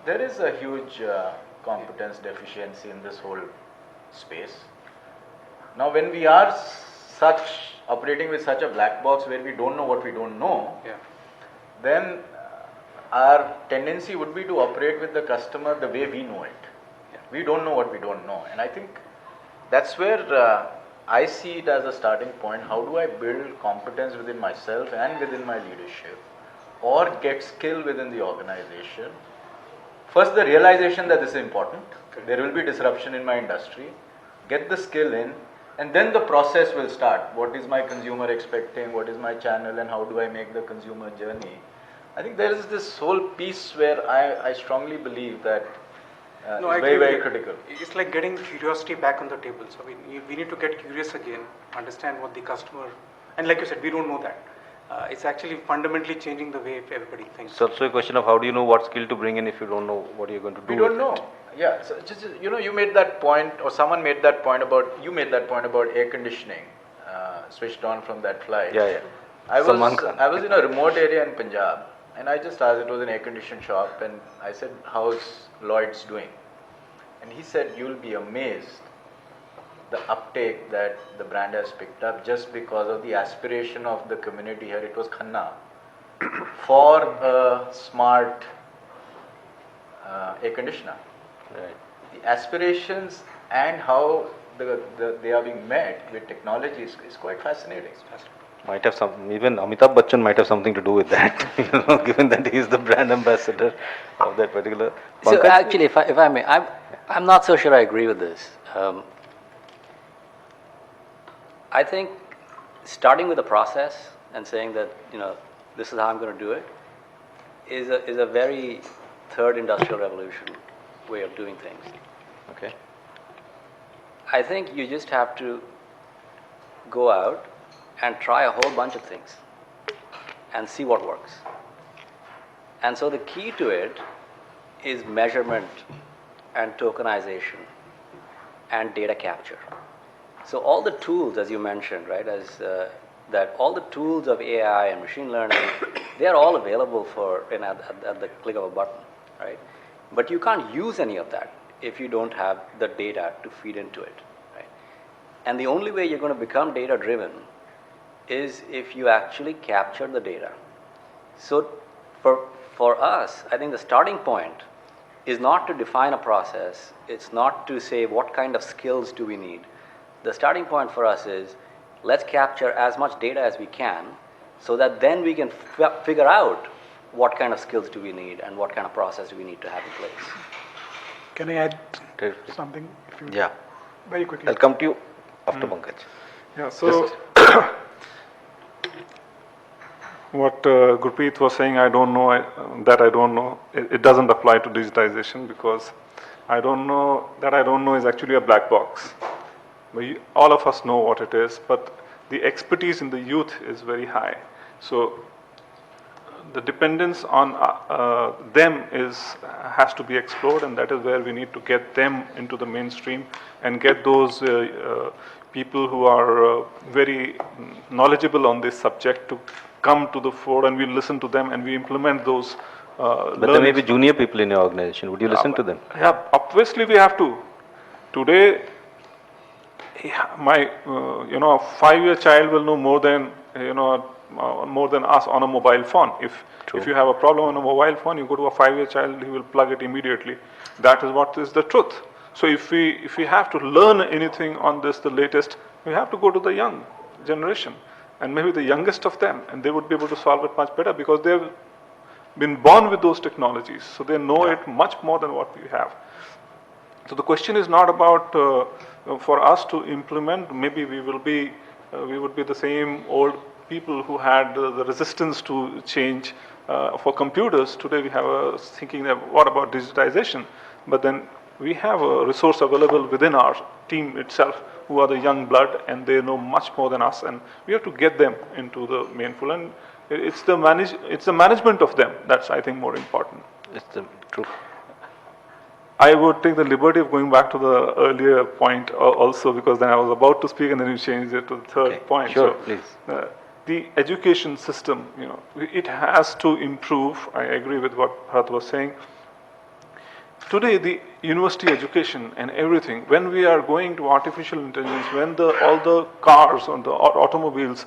there is a huge competence deficiency in this whole space. Now, when we are operating with such a black box where we don't know what we don't know, then our tendency would be to operate with the customer the way we know it. We don't know what we don't know. And I think that's where I see it as a starting point. How do I build competence within myself and within my leadership, or get skill within the organization? First, the realization that this is important. There will be disruption in my industry. Get the skill in, and then the process will start. What is my consumer expecting? What is my channel? And how do I make the consumer journey? I think there is this whole piece where I strongly believe that No, is very, very critical. It's like getting curiosity back on the table. So we need to get curious again, understand what the customer, and like you said, we don't know that. It's actually fundamentally changing the way everybody thinks. It's also a question of how do you know what skill to bring in if you don't know what you're going to do. We don't know. Yeah, so just, you made that point, or someone made that point about, air conditioning switched on from that flight. Yeah. I was in a remote area in Punjab, and I just asked, it was an air conditioning shop, and I said, how's Lloyd's doing? And he said, you'll be amazed the uptake that the brand has picked up just because of the aspiration of the community here. It was Khanna for a smart air conditioner. Right. The aspirations and how they are being met with technology is quite fascinating. Might have even Amitabh Bachchan might have something to do with that, given that he is the brand ambassador of that particular. So actually, if I may, I'm not so sure I agree with this. I think starting with the process and saying that this is how I'm going to do it is a very third industrial revolution way of doing things. Okay. I think you just have to go out and try a whole bunch of things and see what works. And so the key to it is measurement and tokenization and data capture. So all the tools, as you mentioned, right, that all the tools of AI and machine learning, they are all available at the click of a button, right? But you can't use any of that if you don't have the data to feed into it, right? And the only way you're going to become data-driven is if you actually capture the data. So for us, I think the starting point is not to define a process. It's not to say what kind of skills do we need. The starting point for us is let's capture as much data as we can so that then we can figure out what kind of skills do we need and what kind of process do we need to have in place. Can I add something? Yeah. Very quickly. I'll come to you after Pankaj. Yeah, so what Gurpreet was saying, I don't know, it doesn't apply to digitization because I don't know is actually a black box. All of us know what it is, but the expertise in the youth is very high. So the dependence on them has to be explored, and that is where we need to get them into the mainstream and get those people who are very knowledgeable on this subject to come to the fore, and we listen to them and we implement those. But there may be junior people in your organization. Would you listen to them? Yeah, obviously we have to. Today, my 5-year child will know more than more than us on a mobile phone. If you have a problem on a mobile phone, you go to a 5-year child, he will plug it immediately. That is what is the truth. So if we have to learn anything on this, the latest, we have to go to the young generation and maybe the youngest of them, and they would be able to solve it much better because they've been born with those technologies, so they know it much more than what we have. So the question is not about for us to implement. Maybe we would be the same old people who had the resistance to change for computers. Today we have a thinking that what about digitization? But then we have a resource available within our team itself who are the young blood, and they know much more than us, and we have to get them into the mainful, and it's the management of them that's, I think, more important. It's the truth. I would take the liberty of going back to the earlier point also, because then I was about to speak and then you changed it to the third point. Sure, so, please. The education system, it has to improve. I agree with what Bharat was saying. Today, the university education and everything, when we are going to artificial intelligence, when all the cars and the automobiles,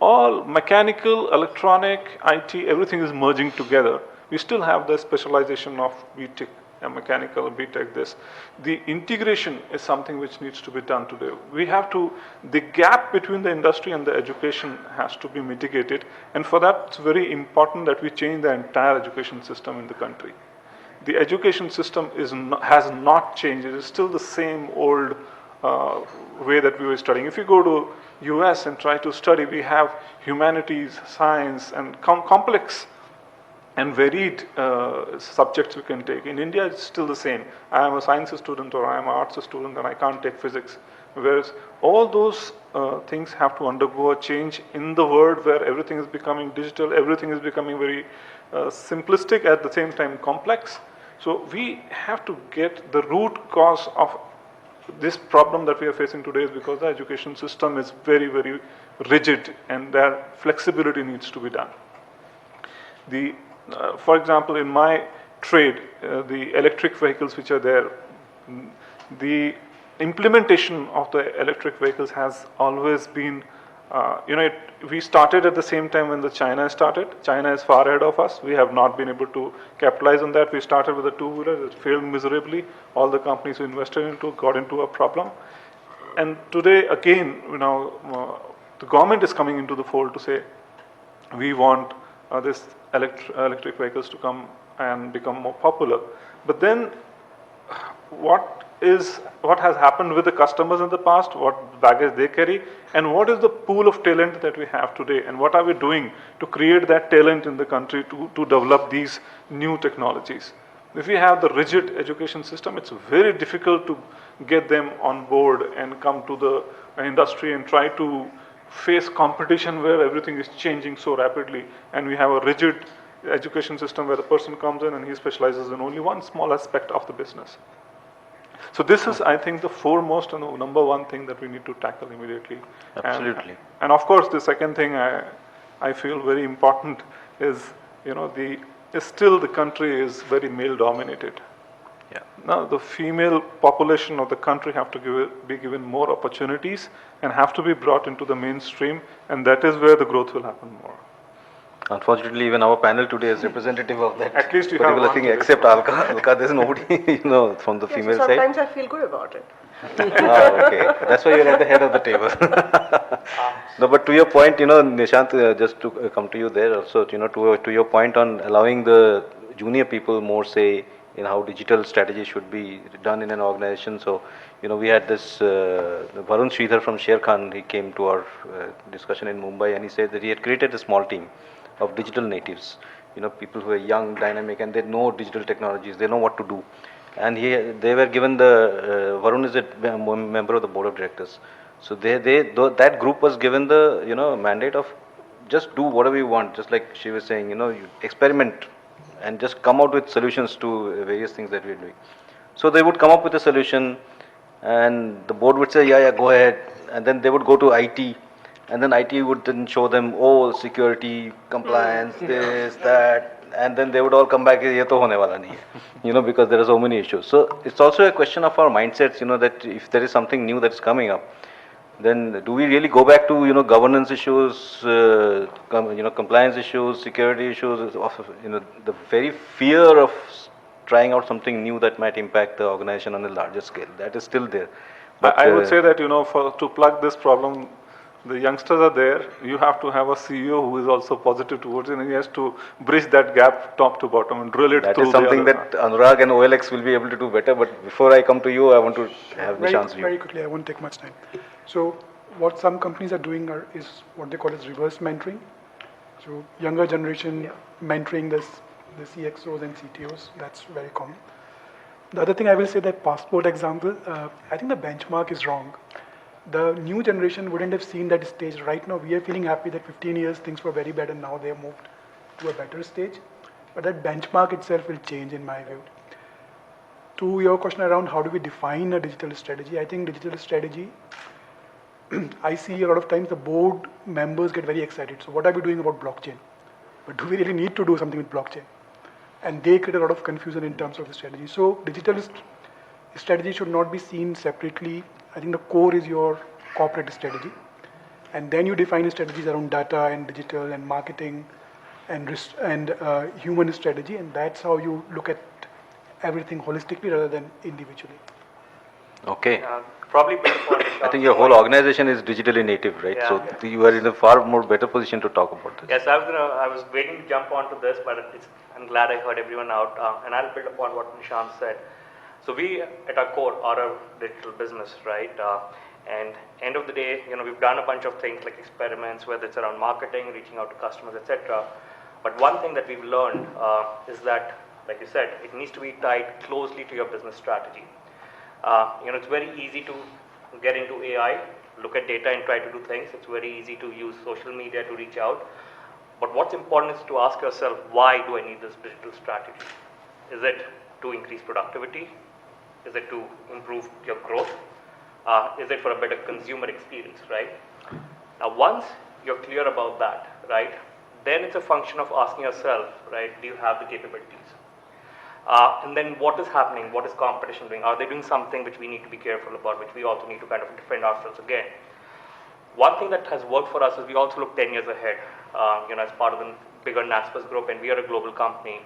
all mechanical, electronic, IT, everything is merging together, we still have the specialization of BTech, mechanical, BTech, this. The integration is something which needs to be done today. The gap between the industry and the education has to be mitigated, and for that it's very important that we change the entire education system in the country. The education system has not changed. It is still the same old way that we were studying. If you go to US and try to study, we have humanities, science, and complex and varied subjects we can take. In India, it's still the same. I am a science student or I am an arts student and I can't take physics. Whereas all those things have to undergo a change in the world where everything is becoming digital, everything is becoming very simplistic, at the same time complex. So we have to get the root cause of this problem that we are facing today is because the education system is very, very rigid and their flexibility needs to be done. For example, in my trade, the electric vehicles which are there, the implementation of the electric vehicles has always been, we started at the same time when China started. China is far ahead of us. We have not been able to capitalize on that. We started with a two-wheeler, it failed miserably. All the companies we invested into got into a problem. And today, again, the government is coming into the fold to say, we want this electric vehicles to come and become more popular. But then what has happened with the customers in the past, what baggage they carry, and what is the pool of talent that we have today, and what are we doing to create that talent in the country to develop these new technologies? If we have the rigid education system, it's very difficult to get them on board and come to the industry and try to face competition where everything is changing so rapidly, and we have a rigid education system where the person comes in and he specializes in only one small aspect of the business. So this is, I think, the foremost and the number one thing that we need to tackle immediately. Absolutely. And of course, the second thing I feel very important is, still the country is very male dominated. Yeah. Now, the female population of the country have to be given more opportunities and have to be brought into the mainstream, and that is where the growth will happen more. Unfortunately, even our panel today is representative of that At least you have particular one thing, today. except Alka. There's nobody, from the female side. Sometimes I feel good about it. Okay. That's why you're at the head of the table. No, but to your point, Nishant, just to come to you there also, to your point on allowing the junior people more say in how digital strategy should be done in an organization. So, we had this Varun Sridhar from Sharekhan. He came to our discussion in Mumbai, and he said that he had created a small team of digital natives, people who are young, dynamic, and they know digital technologies, they know what to do. And they were given Varun is a member of the board of directors. So that group was given the mandate of just do whatever you want, just like she was saying, you experiment and just come out with solutions to various things that we're doing. So they would come up with a solution, and the board would say, yeah, go ahead, and then they would go to IT, and then IT would then show them, oh, security, compliance, this, that, and then they would all come back, ye to hone wala nahi hai, because there are so many issues. So it's also a question of our mindsets, that if there is something new that's coming up, then do we really go back to governance issues, compliance issues, security issues, the very fear of trying out something new that might impact the organization on a larger scale, that is still there. But I would say that to plug this problem, the youngsters are there. You have to have a CEO who is also positive towards it, and he has to bridge that gap top to bottom and drill it that through. That is something that Anurag and OLX will be able to do better. But before I come to you, I want to have Nishant's view. Very quickly, I won't take much time. So what some companies are doing is what they call as reverse mentoring. So younger generation mentoring the CXOs and CTOs, that's very common. The other thing I will say, that passport example, I think the benchmark is wrong. The new generation wouldn't have seen that stage. Right now, we are feeling happy that 15 years things were very bad and now they have moved to a better stage. But that benchmark itself will change in my view. To your question around how do we define a digital strategy, I think digital strategy, I see a lot of times the board members get very excited. So what are we doing about blockchain? But do we really need to do something with blockchain? And they create a lot of confusion in terms of the strategy. So digital strategy should not be seen separately. I think the core is your corporate strategy. And then you define strategies around data and digital and marketing and human strategy. And that's how you look at everything holistically rather than individually. Okay. Probably I think your whole organization is digitally native, right? Yeah. So you are in a far more better position to talk about this. Yes, I was waiting to jump onto this, but I'm glad I heard everyone out, and I'll build upon what Nishant said. So we, at our core, are a digital business, right? And end of the day, we've done a bunch of things like experiments, whether it's around marketing, reaching out to customers, etc. But one thing that we've learned is that, like you said, it needs to be tied closely to your business strategy. It's very easy to get into AI, look at data and try to do things. It's very easy to use social media to reach out. But what's important is to ask yourself, why do I need this digital strategy? Is it to increase productivity? Is it to improve your growth? Is it for a better consumer experience, right? Now, once you're clear about that, right, then it's a function of asking yourself, right, do you have the capabilities? And then what is happening? What is competition doing? Are they doing something which we need to be careful about, which we also need to kind of defend ourselves again? One thing that has worked for us is we also look 10 years ahead, as part of the bigger NASPAS group, and we are a global company.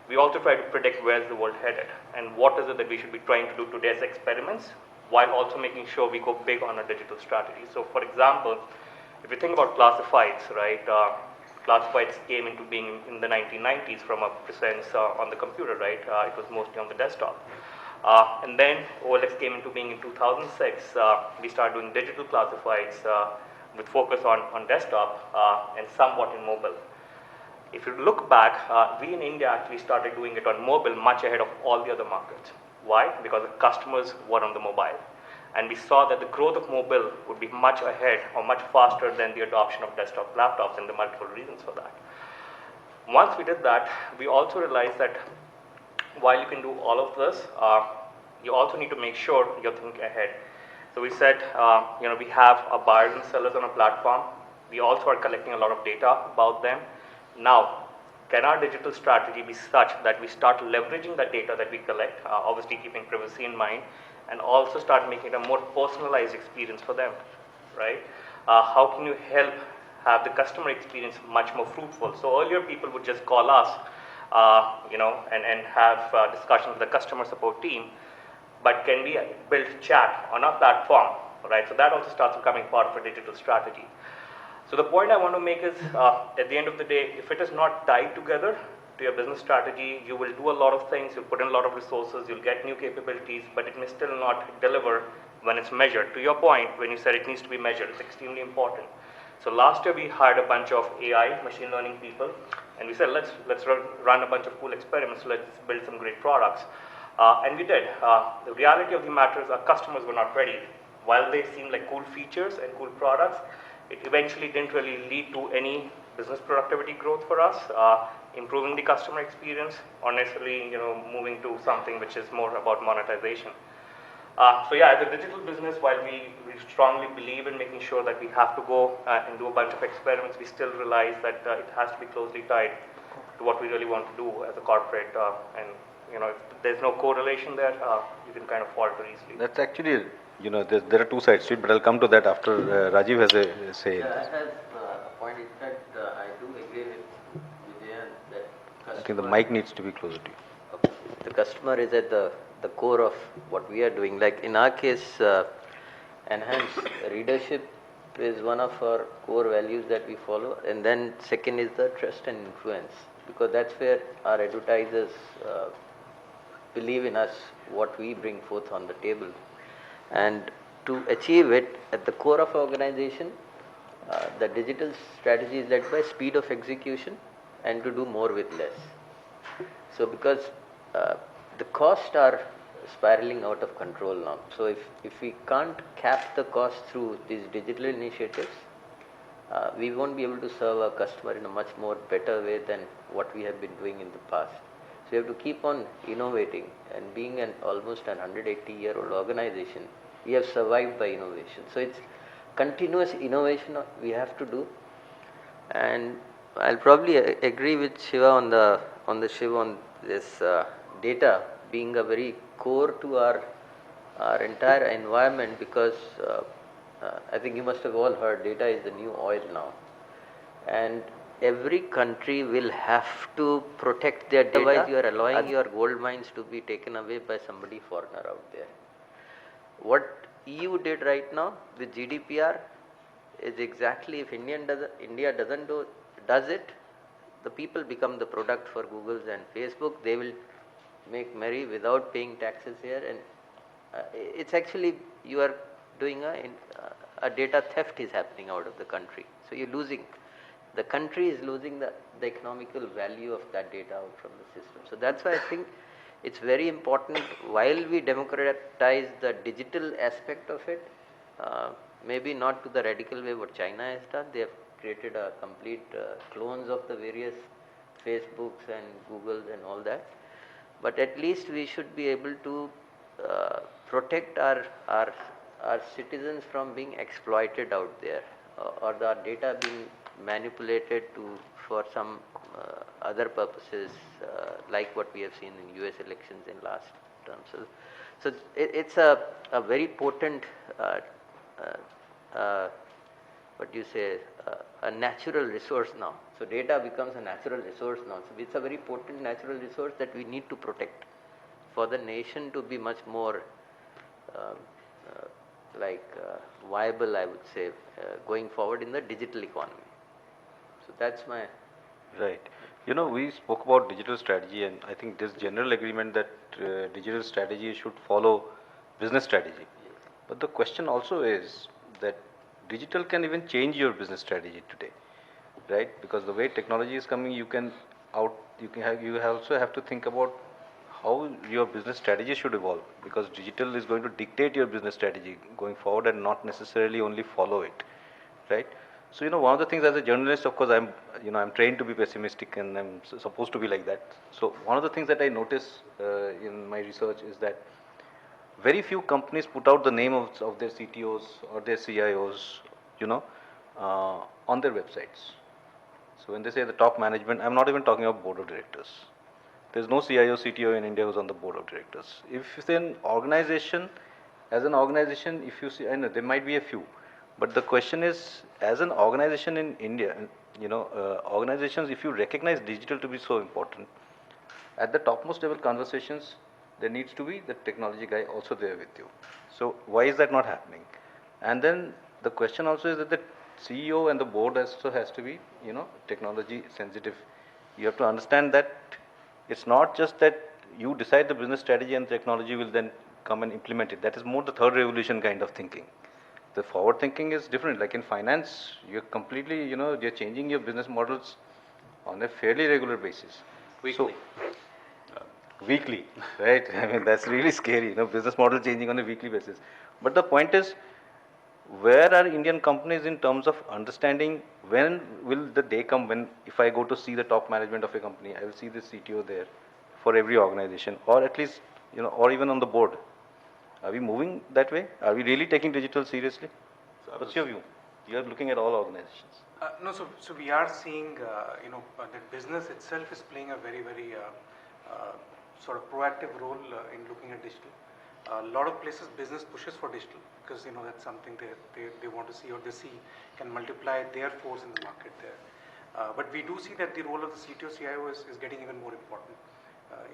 We also try to predict where's the world headed and what is it that we should be trying to do today's experiments while also making sure we go big on a digital strategy. So for example, if you think about classifieds, right, classifieds came into being in the 1990s from a presence on the computer, right? It was mostly on the desktop. And then OLX came into being in 2006. We started doing digital classifieds with focus on desktop and somewhat in mobile. If you look back, we in India actually started doing it on mobile much ahead of all the other markets. Why? Because the customers were on the mobile. And we saw that the growth of mobile would be much ahead or much faster than the adoption of desktop laptops, and there are multiple reasons for that. Once we did that, we also realized that while you can do all of this, you also need to make sure you're thinking ahead. So we said, we have our buyers and sellers on a platform. We also are collecting a lot of data about them. Now, can our digital strategy be such that we start leveraging that data that we collect, obviously keeping privacy in mind, and also start making it a more personalized experience for them, right? How can you help have the customer experience much more fruitful? So earlier people would just call us, and have discussions with the customer support team, but can we build chat on our platform, right? So that also starts becoming part of a digital strategy. So the point I want to make is, at the end of the day, if it is not tied together to your business strategy, you will do a lot of things, you'll put in a lot of resources, you'll get new capabilities, but it may still not deliver when it's measured. To your point, when you said it needs to be measured, it's extremely important. So last year we hired a bunch of AI, machine learning people, and we said, let's run a bunch of cool experiments, let's build some great products. And we did. The reality of the matter is our customers were not ready. While they seemed like cool features and cool products, it eventually didn't really lead to any business productivity growth for us, improving the customer experience, or necessarily moving to something which is more about monetization. So yeah, as a digital business, while we strongly believe in making sure that we have to go and do a bunch of experiments, we still realize that it has to be closely tied to what we really want to do as a corporate. And if there's no correlation there, you can kind of falter easily. That's actually, there are two sides to it, but I'll come to that after Rajiv has a say. Yeah, I have a point. In fact, I do agree with Vijay that I think the mic needs to be closer to you. okay, the customer is at the core of what we are doing. Like in our case, enhanced readership is one of our core values that we follow, and then second is the trust and influence, because that's where our advertisers believe in us, what we bring forth on the table. And to achieve it, at the core of our organization, the digital strategy is led by speed of execution and to do more with less. So because the costs are spiraling out of control now. So if we can't cap the cost through these digital initiatives, we won't be able to serve our customer in a much more better way than what we have been doing in the past. So we have to keep on innovating, and being almost an 180-year-old organization, we have survived by innovation. So it's continuous innovation we have to do. And I'll probably agree with Shiva on this data being a very core to our entire environment, because I think you must have all heard data is the new oil now, and every country will have to protect their data. Otherwise, you are allowing your gold mines to be taken away by somebody foreigner out there. What EU did right now with GDPR is exactly, if India does it, the people become the product for Google's and Facebook. They will make merry without paying taxes here, and it's actually, you are doing a data theft is happening out of the country. So you're losing, the country is losing the economical value of that data out from the system. So that's why I think it's very important, while we democratize the digital aspect of it, maybe not to the radical way what China has done. They have created a complete clones of the various Facebooks and Googles and all that. But at least we should be able to protect our citizens from being exploited out there, or the data being manipulated for some other purposes, like what we have seen in US elections in last term. So it's a very potent, what do you say, a natural resource now. So data becomes a natural resource now. So it's a very potent natural resource that we need to protect for the nation to be much more viable, I would say, going forward in the digital economy. So that's my... Right. We spoke about digital strategy, and I think there's general agreement that digital strategy should follow business strategy. But the question also is that digital can even change your business strategy today, right? Because the way technology is coming, you also have to think about how your business strategy should evolve, because digital is going to dictate your business strategy going forward and not necessarily only follow it, right? So one of the things, as a journalist, of course, I'm trained to be pessimistic, and I'm supposed to be like that. So one of the things that I notice in my research is that very few companies put out the name of their CTOs or their CIOs, on their websites. So when they say the top management, I'm not even talking about board of directors. There's no CIO, CTO in India who's on the board of directors. If it's an organization, as an organization, if you see, I know there might be a few, but the question is, as an organization in India, organizations, if you recognize digital to be so important, at the topmost level conversations, there needs to be the technology guy also there with you. So why is that not happening? And then the question also is that the CEO and the board also has to be, technology sensitive. You have to understand that it's not just that you decide the business strategy and technology will then come and implement it. That is more the third revolution kind of thinking. The forward thinking is different. Like in finance, you're completely, you're changing your business models on a fairly regular basis. Weekly. Weekly, right? I mean, that's really scary, business model changing on a weekly basis. But the point is, where are Indian companies in terms of understanding when will the day come when if I go to see the top management of a company, I will see the CTO there for every organization, or at least, or even on the board. Are we moving that way? Are we really taking digital seriously? What's your view? You are looking at all organizations. No, so we are seeing, that business itself is playing a very, very sort of proactive role in looking at digital. A lot of places business pushes for digital because that's something they want to see, or they see can multiply their force in the market there. But we do see that the role of the CTO CIO is getting even more important.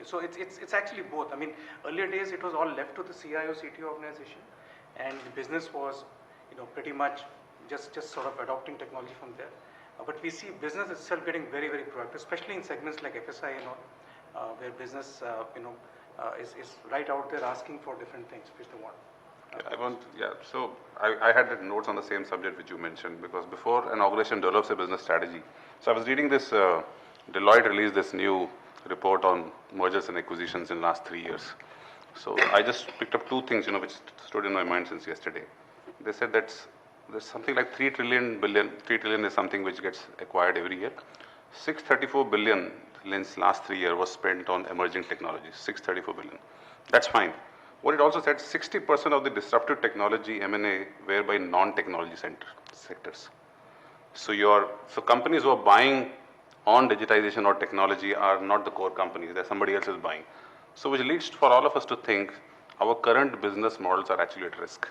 So it's actually both. I mean, earlier days it was all left to the CIO CTO organization, and the business was pretty much just sort of adopting technology from there. But we see business itself getting very, very proactive, especially in segments like FSI and all, where business is right out there asking for different things which they want. So I had the notes on the same subject which you mentioned, because before an organization develops a business strategy. So I was reading this, Deloitte released this new report on mergers and acquisitions in the last 3 years. So I just picked up two things, which stood in my mind since yesterday. They said that there's something like 3 trillion is something which gets acquired every year. 634 billion in last 3 years was spent on emerging technologies, 634 billion. That's fine. What it also said, 60% of the disruptive technology M&A were by non-technology sectors. So companies who are buying on digitization or technology are not the core companies, they're somebody else is buying. So which leads for all of us to think our current business models are actually at risk.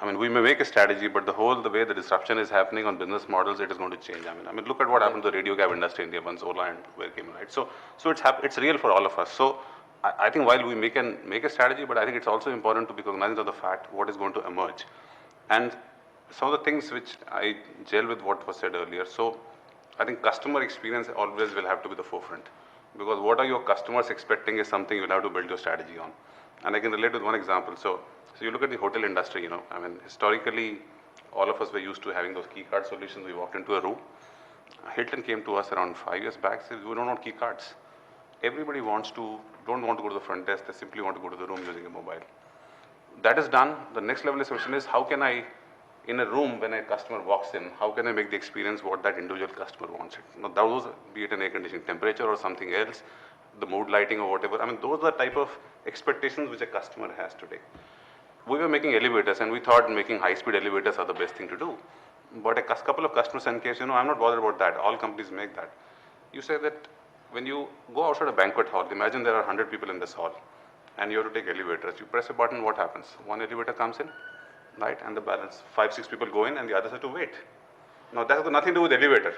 I mean, we may make a strategy, but the way the disruption is happening on business models, it is going to change. I mean, look at what happened to the radio cab industry in India once Ola and Uber came, right? So it's real for all of us. So I think while we make a strategy, but I think it's also important to be cognizant of the fact what is going to emerge. And some of the things which I gel with what was said earlier. So I think customer experience always will have to be the forefront, because what are your customers expecting is something you'll have to build your strategy on. And I can relate with one example. So you look at the hotel industry, I mean, historically, all of us were used to having those key card solutions. We walked into a room. Hilton came to us around 5 years back, said, we don't want key cards. Everybody don't want to go to the front desk, they simply want to go to the room using a mobile. That is done. The next level of question is, how can I, in a room when a customer walks in, how can I make the experience what that individual customer wants it? Now, those, be it an air conditioning temperature or something else, the mood lighting or whatever, I mean, those are the type of expectations which a customer has today. We were making elevators and we thought making high-speed elevators are the best thing to do. But a couple of customers engaged, I'm not bothered about that. All companies make that. You say that when you go outside a banquet hall, imagine there are 100 people in this hall and you have to take elevators. You press a button, what happens? One elevator comes in, right? And the balance, 5-6 people go in and the others have to wait. Now that has got nothing to do with elevator.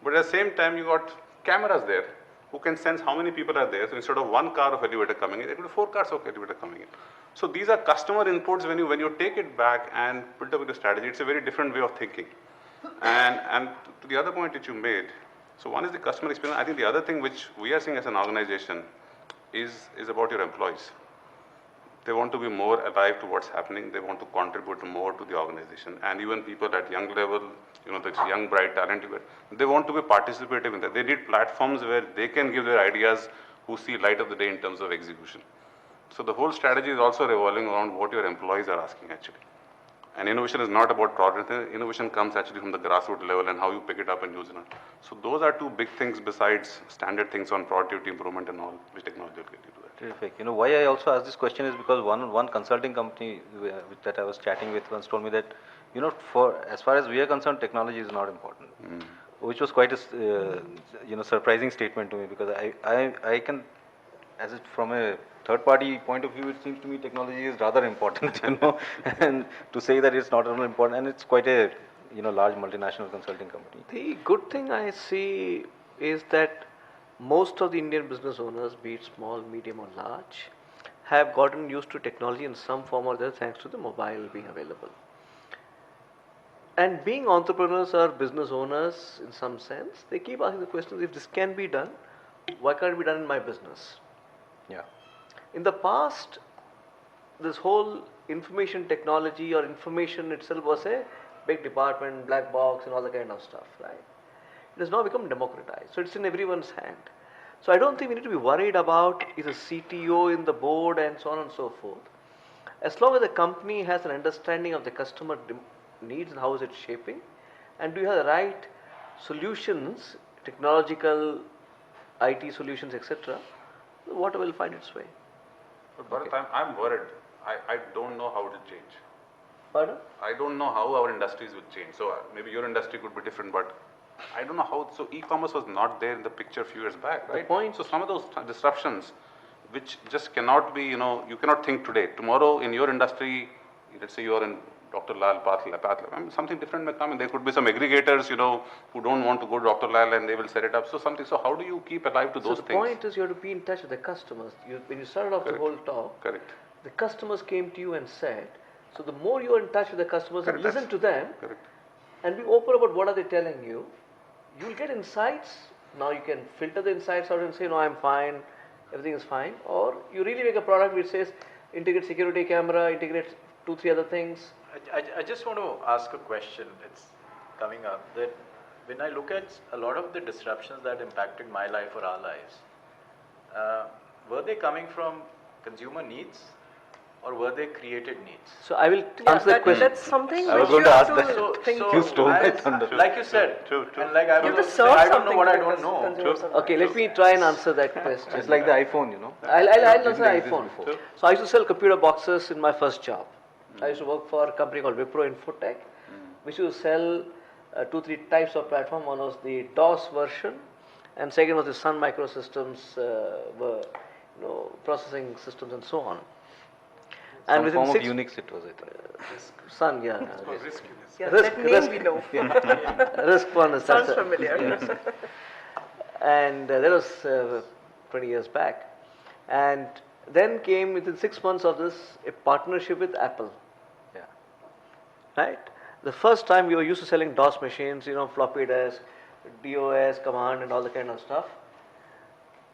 But at the same time, you got cameras there who can sense how many people are there. So instead of 1 car of elevator coming in, there could be 4 cars of elevator coming in. So these are customer inputs. When you take it back and put up with a strategy, it's a very different way of thinking. And to the other point that you made, so one is the customer experience. I think the other thing which we are seeing as an organization is about your employees. They want to be more alive to what's happening. They want to contribute more to the organization. And even people at young level, the young, bright, talented, they want to be participative in that. They need platforms where they can give their ideas, who see light of the day in terms of execution. So the whole strategy is also revolving around what your employees are asking actually. And innovation is not about product. Innovation comes actually from the grassroots level and how you pick it up and use it. So those are two big things besides standard things on productivity improvement and all, which technology will get you to that. Terrific. Why I also ask this question is because one consulting company that I was chatting with once told me that, for as far as we are concerned, technology is not important, which was quite a surprising statement to me, because I can, from a third-party point of view, it seems to me technology is rather important, and to say that it's not important, and it's quite a large multinational consulting company. The good thing I see is that most of the Indian business owners, be it small, medium or large, have gotten used to technology in some form or other thanks to the mobile being available. And being entrepreneurs or business owners in some sense, they keep asking the questions, if this can be done, why can't it be done in my business? Yeah. In the past, this whole information technology or information itself was a big department, black box and all that kind of stuff, right? It has now become democratized. So it's in everyone's hand. So I don't think we need to be worried about is a CTO in the board and so on and so forth. As long as the company has an understanding of the customer needs and how is it shaping, and do you have the right solutions, technological, IT solutions, etc., water will find its way. But Bharat, I'm worried. I don't know how it will change. Pardon? I don't know how our industries will change. So maybe your industry could be different, but I don't know how. So e-commerce was not there in the picture a few years back, right? Point. So some of those disruptions, which just cannot be, you cannot think today. Tomorrow in your industry, let's say you are in Dr. Lal, Path Lal, I mean, something different may come, and there could be some aggregators, who don't want to go to Dr. Lal, and they will set it up. So something. So how do you keep alive to those So the things? point is you have to be in touch with the customers. When you started off the whole talk, Correct. the customers came to you and said, so the more you are in touch with the customers and Correct. listen to them Correct. and be open about what are they telling you, you will get insights. Now you can filter the insights out and say, no, I'm fine, everything is fine. Or you really make a product which says, integrate security camera, integrate 2-3 other things. I just want to ask a question. It's coming up that when I look at a lot of the disruptions that impacted my life or our lives, were they coming from consumer needs or were they created needs? So I will answer that question. That's something I was which going to you have ask that. to think So You stole my as- thunder. like you said, True. and like I You have was to saying, serve I don't know something what to I the don't know. consumers. Okay, let me try and answer that question. It's like the iPhone, I'll answer Didn't exist iPhone. before. So I used to sell computer boxes in my first job. I used to work for a company called Wipro Infotech, which used to sell 2-3 types of platform. One was the DOS version, and second was the Sun Microsystems were, processing systems and so on. And Some within form of 6 Unix it was, I think. Sun, yeah. Yeah, Risk, that name we know. Risk one is Sounds that's a- familiar. And that was 20 years back. And then came within 6 months of this a partnership with Apple. Yeah. Right? The first time we were used to selling DOS machines, floppy disk, DOS, command, and all the kind of stuff.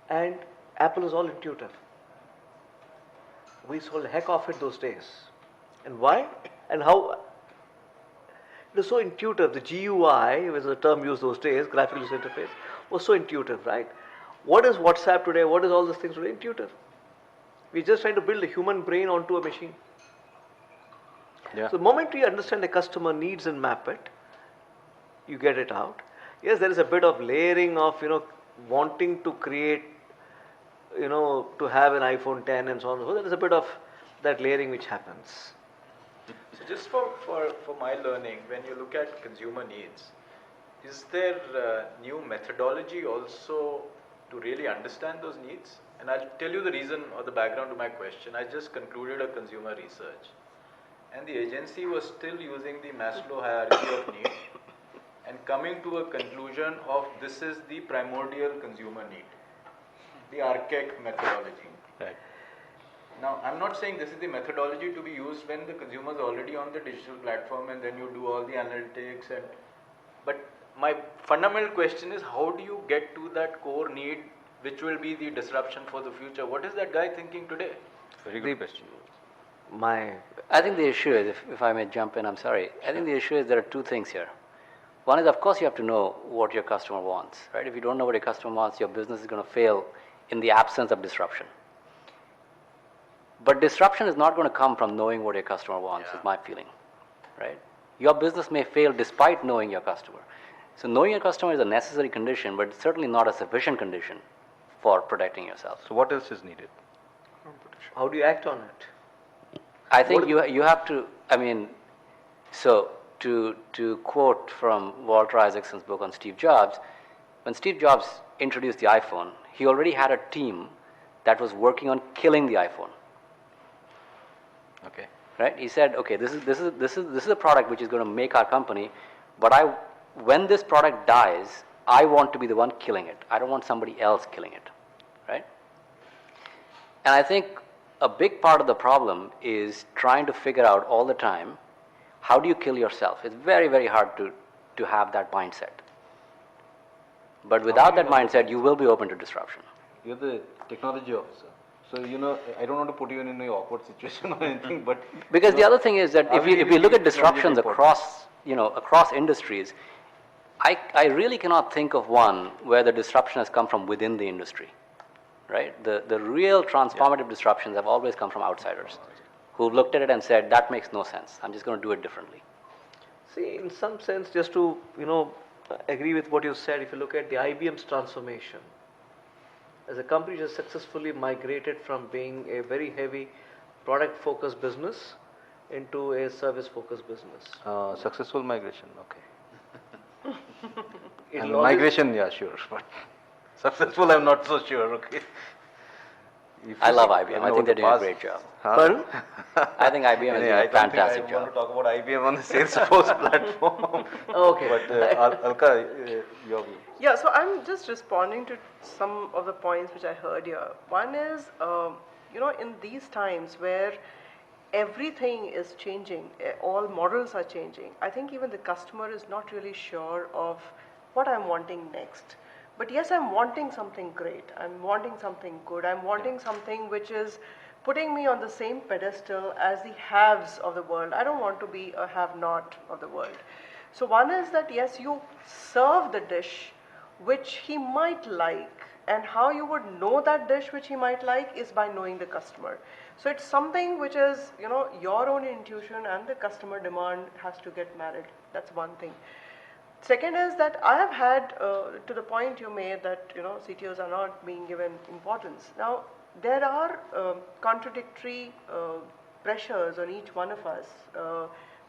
And Apple was all intuitive. We sold the heck of it those days. And why? And how? It was so intuitive. The GUI was a term used those days, graphical user interface, was so intuitive, right? What is WhatsApp today? What is all these things today? Intuitive. We're just trying to build a human brain onto a machine. Yeah. So the moment you understand the customer needs and map it, you get it out. Yes, there is a bit of layering of, wanting to create, to have an iPhone 10 and so on. So there is a bit of that layering which happens. So just for my learning, when you look at consumer needs, is there new methodology also to really understand those needs? And I'll tell you the reason or the background to my question. I just concluded a consumer research, and the agency was still using the Maslow hierarchy of need and coming to a conclusion of this is the primordial consumer need, the archaic methodology. Right. Now, I'm not saying this is the methodology to be used when the consumer is already on the digital platform and then you do all the analytics but my fundamental question is how do you get to that core need which will be the disruption for the future? What is that guy thinking today? Very good question. I think the issue is, if I may jump in, I'm sorry. I think the issue is there are two things here. One is, of course, you have to know what your customer wants, right? If you don't know what your customer wants, your business is going to fail in the absence of disruption. But disruption is not going to come from knowing what your customer wants, is my feeling, right? Your business may fail despite knowing your customer. So knowing your customer is a necessary condition, but it's certainly not a sufficient condition for protecting yourself. So what else is needed? How do you act on it? I think you have to, so to quote from Walter Isaacson's book on Steve Jobs, when Steve Jobs introduced the iPhone, he already had a team that was working on killing the iPhone. Okay. Right? He said, okay, this is a product which is going to make our company, but when this product dies, I want to be the one killing it. I don't want somebody else killing it. Right? And I think a big part of the problem is trying to figure out all the time, how do you kill yourself? It's very, very hard to have that mindset. But without that mindset, you will be open to disruption. You're the technology officer. So, I don't want to put you in any awkward situation or anything, but... Because the other thing is that if you look at disruptions across industries, I really cannot think of one where the disruption has come from within the industry, right? The real transformative disruptions have always come from outsiders who looked at it and said, that makes no sense. I'm just going to do it differently. See, in some sense, just to agree with what you said, if you look at the IBM's transformation, as a company which has successfully migrated from being a very heavy product-focused business into a service-focused business. Successful migration, okay. It'll And always- migration, yeah, sure, but successful, I'm not so sure, okay. I love IBM. I over think they're the doing a past- great job. Pardon? I think IBM is doing a fantastic I job. want to talk about IBM on the Salesforce platform. Okay. But Alka, your view. Yeah, so I'm just responding to some of the points which I heard here. One is, in these times where everything is changing, all models are changing, I think even the customer is not really sure of what I'm wanting next. But yes, I'm wanting something great. I'm wanting something good. I'm wanting something which is putting me on the same pedestal as the haves of the world. I don't want to be a have-not of the world. So one is that yes, you serve the dish which he might like, and how you would know that dish which he might like is by knowing the customer. So it's something which is, your own intuition and the customer demand has to get married. That's one thing. Second is that I have had, to the point you made that, CTOs are not being given importance. Now, there are contradictory pressures on each one of us,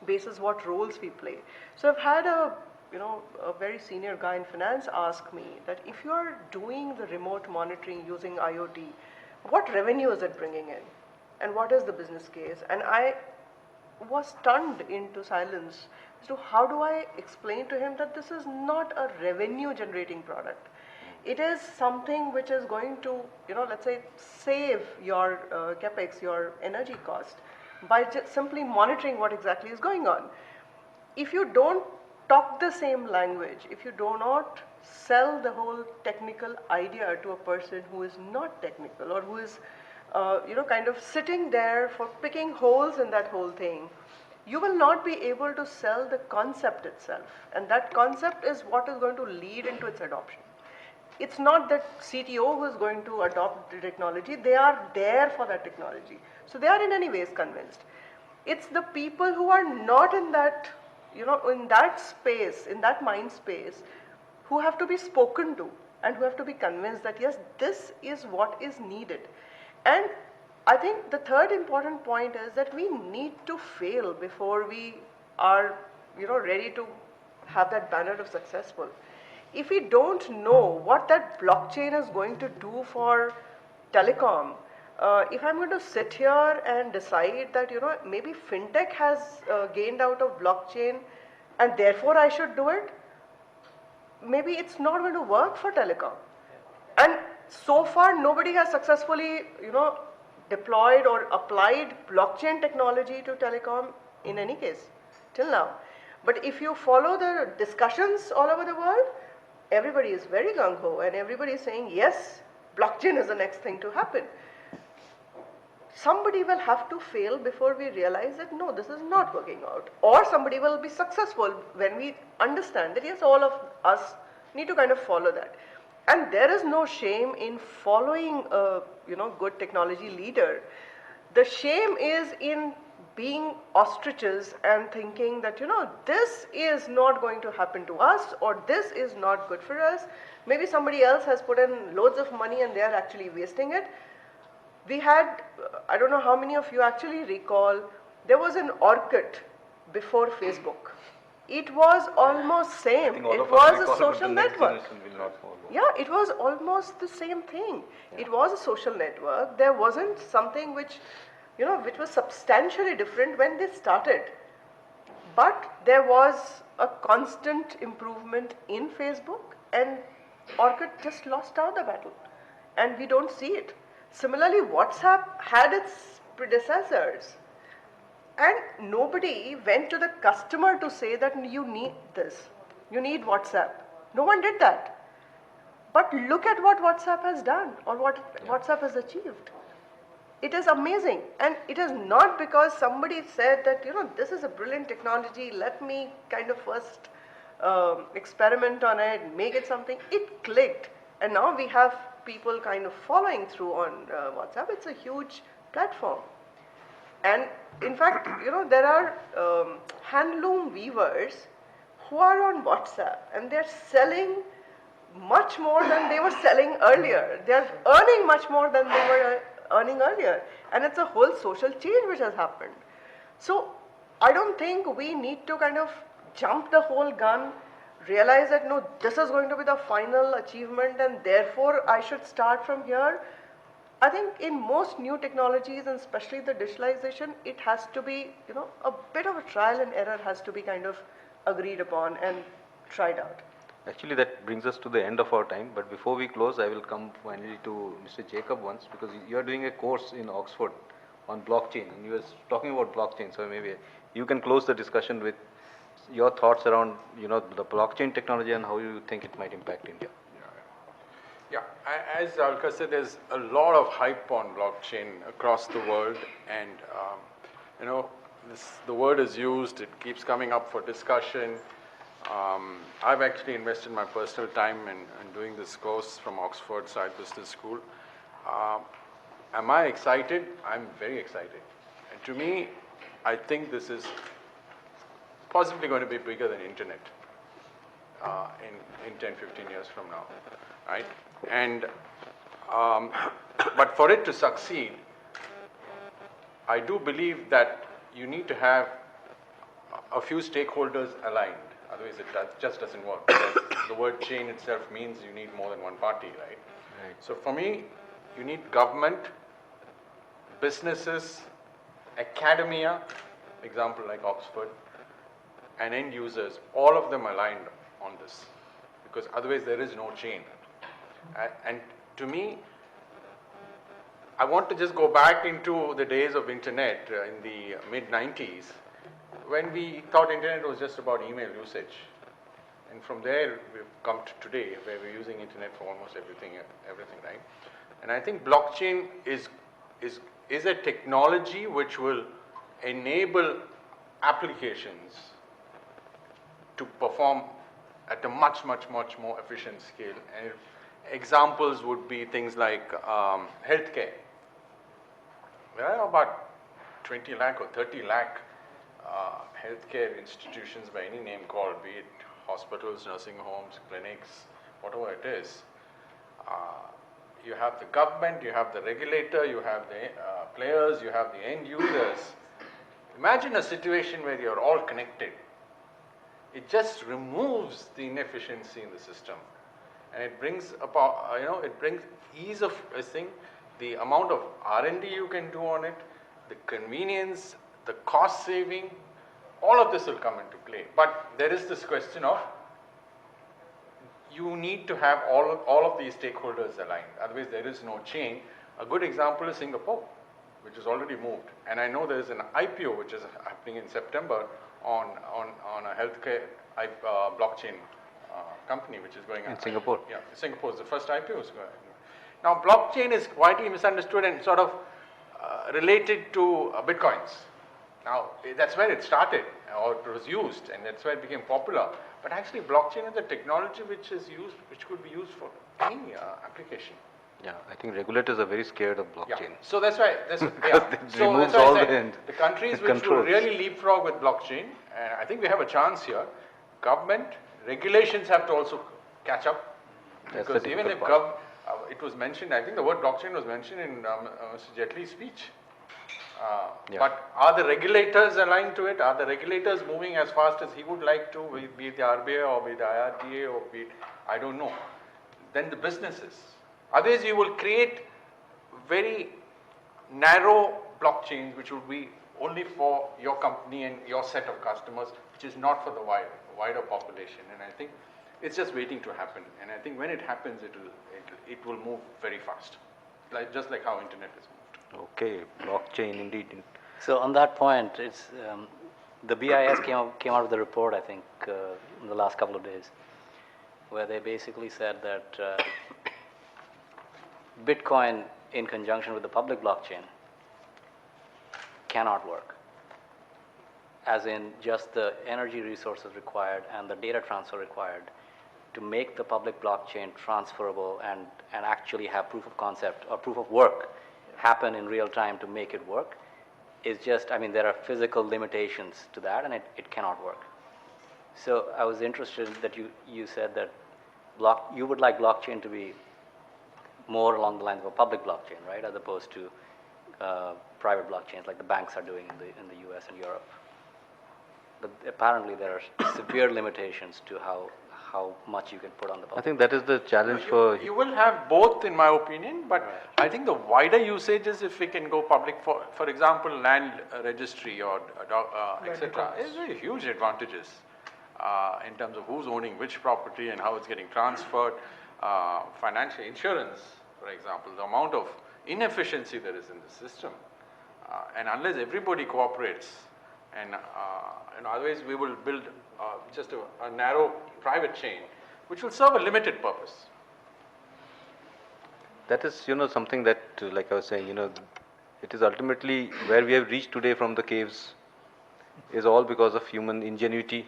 basis what roles we play. So I've had a very senior guy in finance ask me that if you are doing the remote monitoring using IoT, what revenue is it bringing in? And what is the business case? And I was stunned into silence as to how do I explain to him that this is not a revenue generating product. It is something which is going to, let's say, save your capex, your energy cost, by just simply monitoring what exactly is going on. If you don't talk the same language, if you do not sell the whole technical idea to a person who is not technical, or who is, kind of sitting there for picking holes in that whole thing, you will not be able to sell the concept itself. And that concept is what is going to lead into its adoption. It's not that CTO who is going to adopt the technology, they are there for that technology. So they are in any ways convinced. It's the people who are not in that, in that space, in that mind space, who have to be spoken to and who have to be convinced that yes, this is what is needed. And I think the third important point is that we need to fail before we are, ready to have that banner of successful. If we don't know what that blockchain is going to do for telecom, if I'm going to sit here and decide that, maybe fintech has gained out of blockchain and therefore I should do it, maybe it's not going to work for telecom. And so far, nobody has successfully, deployed or applied blockchain technology to telecom in any case, till now. But if you follow the discussions all over the world, everybody is very gung-ho and everybody is saying, yes, blockchain is the next thing to happen. Somebody will have to fail before we realize that no, this is not working out. Or somebody will be successful when we understand that yes, all of us need to kind of follow that. And there is no shame in following a good technology leader. The shame is in being ostriches and thinking that this is not going to happen to us, or this is not good for us. Maybe somebody else has put in loads of money and they are actually wasting it. We had, I don't know how many of you actually recall, there was an Orkut before Facebook. It was almost same. It was a social network. Yeah, it was almost the same thing. Yeah. It was a social network. There wasn't something which, which was substantially different when they started. But there was a constant improvement in Facebook, and Orkut just lost out the battle. And we don't see it. Similarly, WhatsApp had its predecessors. And nobody went to the customer to say that you need this, you need WhatsApp. No one did that. But look at what WhatsApp has done, or what WhatsApp has achieved. It is amazing. And it is not because somebody said that, this is a brilliant technology, let me kind of first experiment on it, make it something. It clicked. And now we have people kind of following through on WhatsApp. It's a huge platform. And in fact, there are handloom weavers who are on WhatsApp and they're selling much more than they were selling earlier. They're earning much more than they were earning earlier. And it's a whole social change which has happened. So I don't think we need to kind of jump the whole gun, realize that no, this is going to be the final achievement and therefore I should start from here. I think in most new technologies and especially the digitalization, it has to be, a bit of a trial and error has to be kind of agreed upon and tried out. Actually, that brings us to the end of our time. But before we close, I will come finally to Mr. Jacob once, because you are doing a course in Oxford on blockchain, and you were talking about blockchain. So maybe you can close the discussion with your thoughts around, the blockchain technology and how you think it might impact India. Yeah, as Alka said, there's a lot of hype on blockchain across the world, and the word is used. It keeps coming up for discussion. I've actually invested my personal time in doing this course from Oxford Side Business School. Am I excited? I'm very excited. And to me, I think this is possibly going to be bigger than internet in 10, 15 years from now, right? And but for it to succeed, I do believe that you need to have a few stakeholders aligned. Otherwise, it just doesn't work. Because the word chain itself means you need more than one party, right? So for me, you need government, businesses, academia, example like Oxford, and end users, all of them aligned on this. Because otherwise, there is no chain. And to me, I want to just go back into the days of internet in the mid-90s, when we thought internet was just about email usage. And from there, we've come to today, where we're using internet for almost everything, right? And I think blockchain is a technology which will enable applications to perform at a much, much, much more efficient scale. And examples would be things like healthcare. There are about 20 lakh or 30 lakh healthcare institutions by any name called, be it hospitals, nursing homes, clinics, whatever it is. You have the government, you have the regulator, you have the players, you have the end users. Imagine a situation where you're all connected. It just removes the inefficiency in the system. And it brings about, it brings ease of thing, the amount of R&D you can do on it, the convenience, the cost saving, all of this will come into play. But there is this question of, you need to have all of these stakeholders aligned. Otherwise, there is no chain. A good example is Singapore, which has already moved. And I know there is an IPO which is happening in September on a healthcare blockchain company which is going on. In Singapore? Yeah, Singapore is the first IPO is going. Now, blockchain is widely misunderstood and sort of related to Bitcoins. Now, that's where it started, or it was used, and that's where it became popular. But actually, blockchain is a technology which could be used for any application. Yeah, I think regulators are very scared of blockchain. Yeah. So that's why, it removes all the countries which will really leapfrog with blockchain, and I think we have a chance here. Government, regulations have to also catch up. Because even if it was mentioned, I think the word blockchain was mentioned in Mr. Jaitley's speech. But are the regulators aligned to it? Are the regulators moving as fast as he would like to, be it the RBI or be it the IRDA or be it, I don't know. Then the businesses. Otherwise, you will create very narrow blockchains which will be only for your company and your set of customers, which is not for the wider population. And I think it's just waiting to happen. And I think when it happens, it will move very fast, just like how internet is moved. Okay, blockchain indeed. So on that point, it's the BIS came out with a report, I think, in the last couple of days, where they basically said that Bitcoin in conjunction with the public blockchain cannot work, as in just the energy resources required and the data transfer required to make the public blockchain transferable and actually have proof of concept or proof of work happen in real time to make it work is just, I mean, there are physical limitations to that, and it cannot work. So I was interested that you said that you would like blockchain to be more along the lines of a public blockchain, right, as opposed to private blockchains like the banks are doing in the US and Europe. But apparently there are severe limitations to how much you can put on the public. I think that is the challenge for... You will have both, in my opinion, but I think the wider usage is if we can go public, for example, land registry or etc. is a huge advantages in terms of who's owning which property and how it's getting transferred. Financial insurance, for example, the amount of inefficiency there is in the system. And unless everybody cooperates, and otherwise we will build just a narrow private chain, which will serve a limited purpose. That is, something that, like I was saying, it is ultimately where we have reached today from the caves is all because of human ingenuity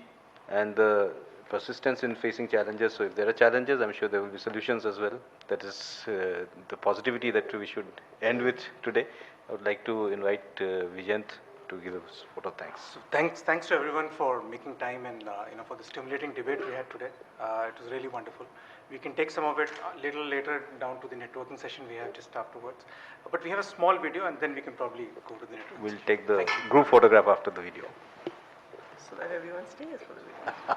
and the persistence in facing challenges. So if there are challenges, I'm sure there will be solutions as well. That is the positivity that we should end with today. I would like to invite Vijayant to give us a vote of thanks. So thanks to everyone for making time and for the stimulating debate we had today. It was really wonderful. We can take some of it a little later down to the networking session we have just afterwards. But we have a small video and then we can probably go to the networking We'll session. take the group photograph after the video. So that everyone stays for the video.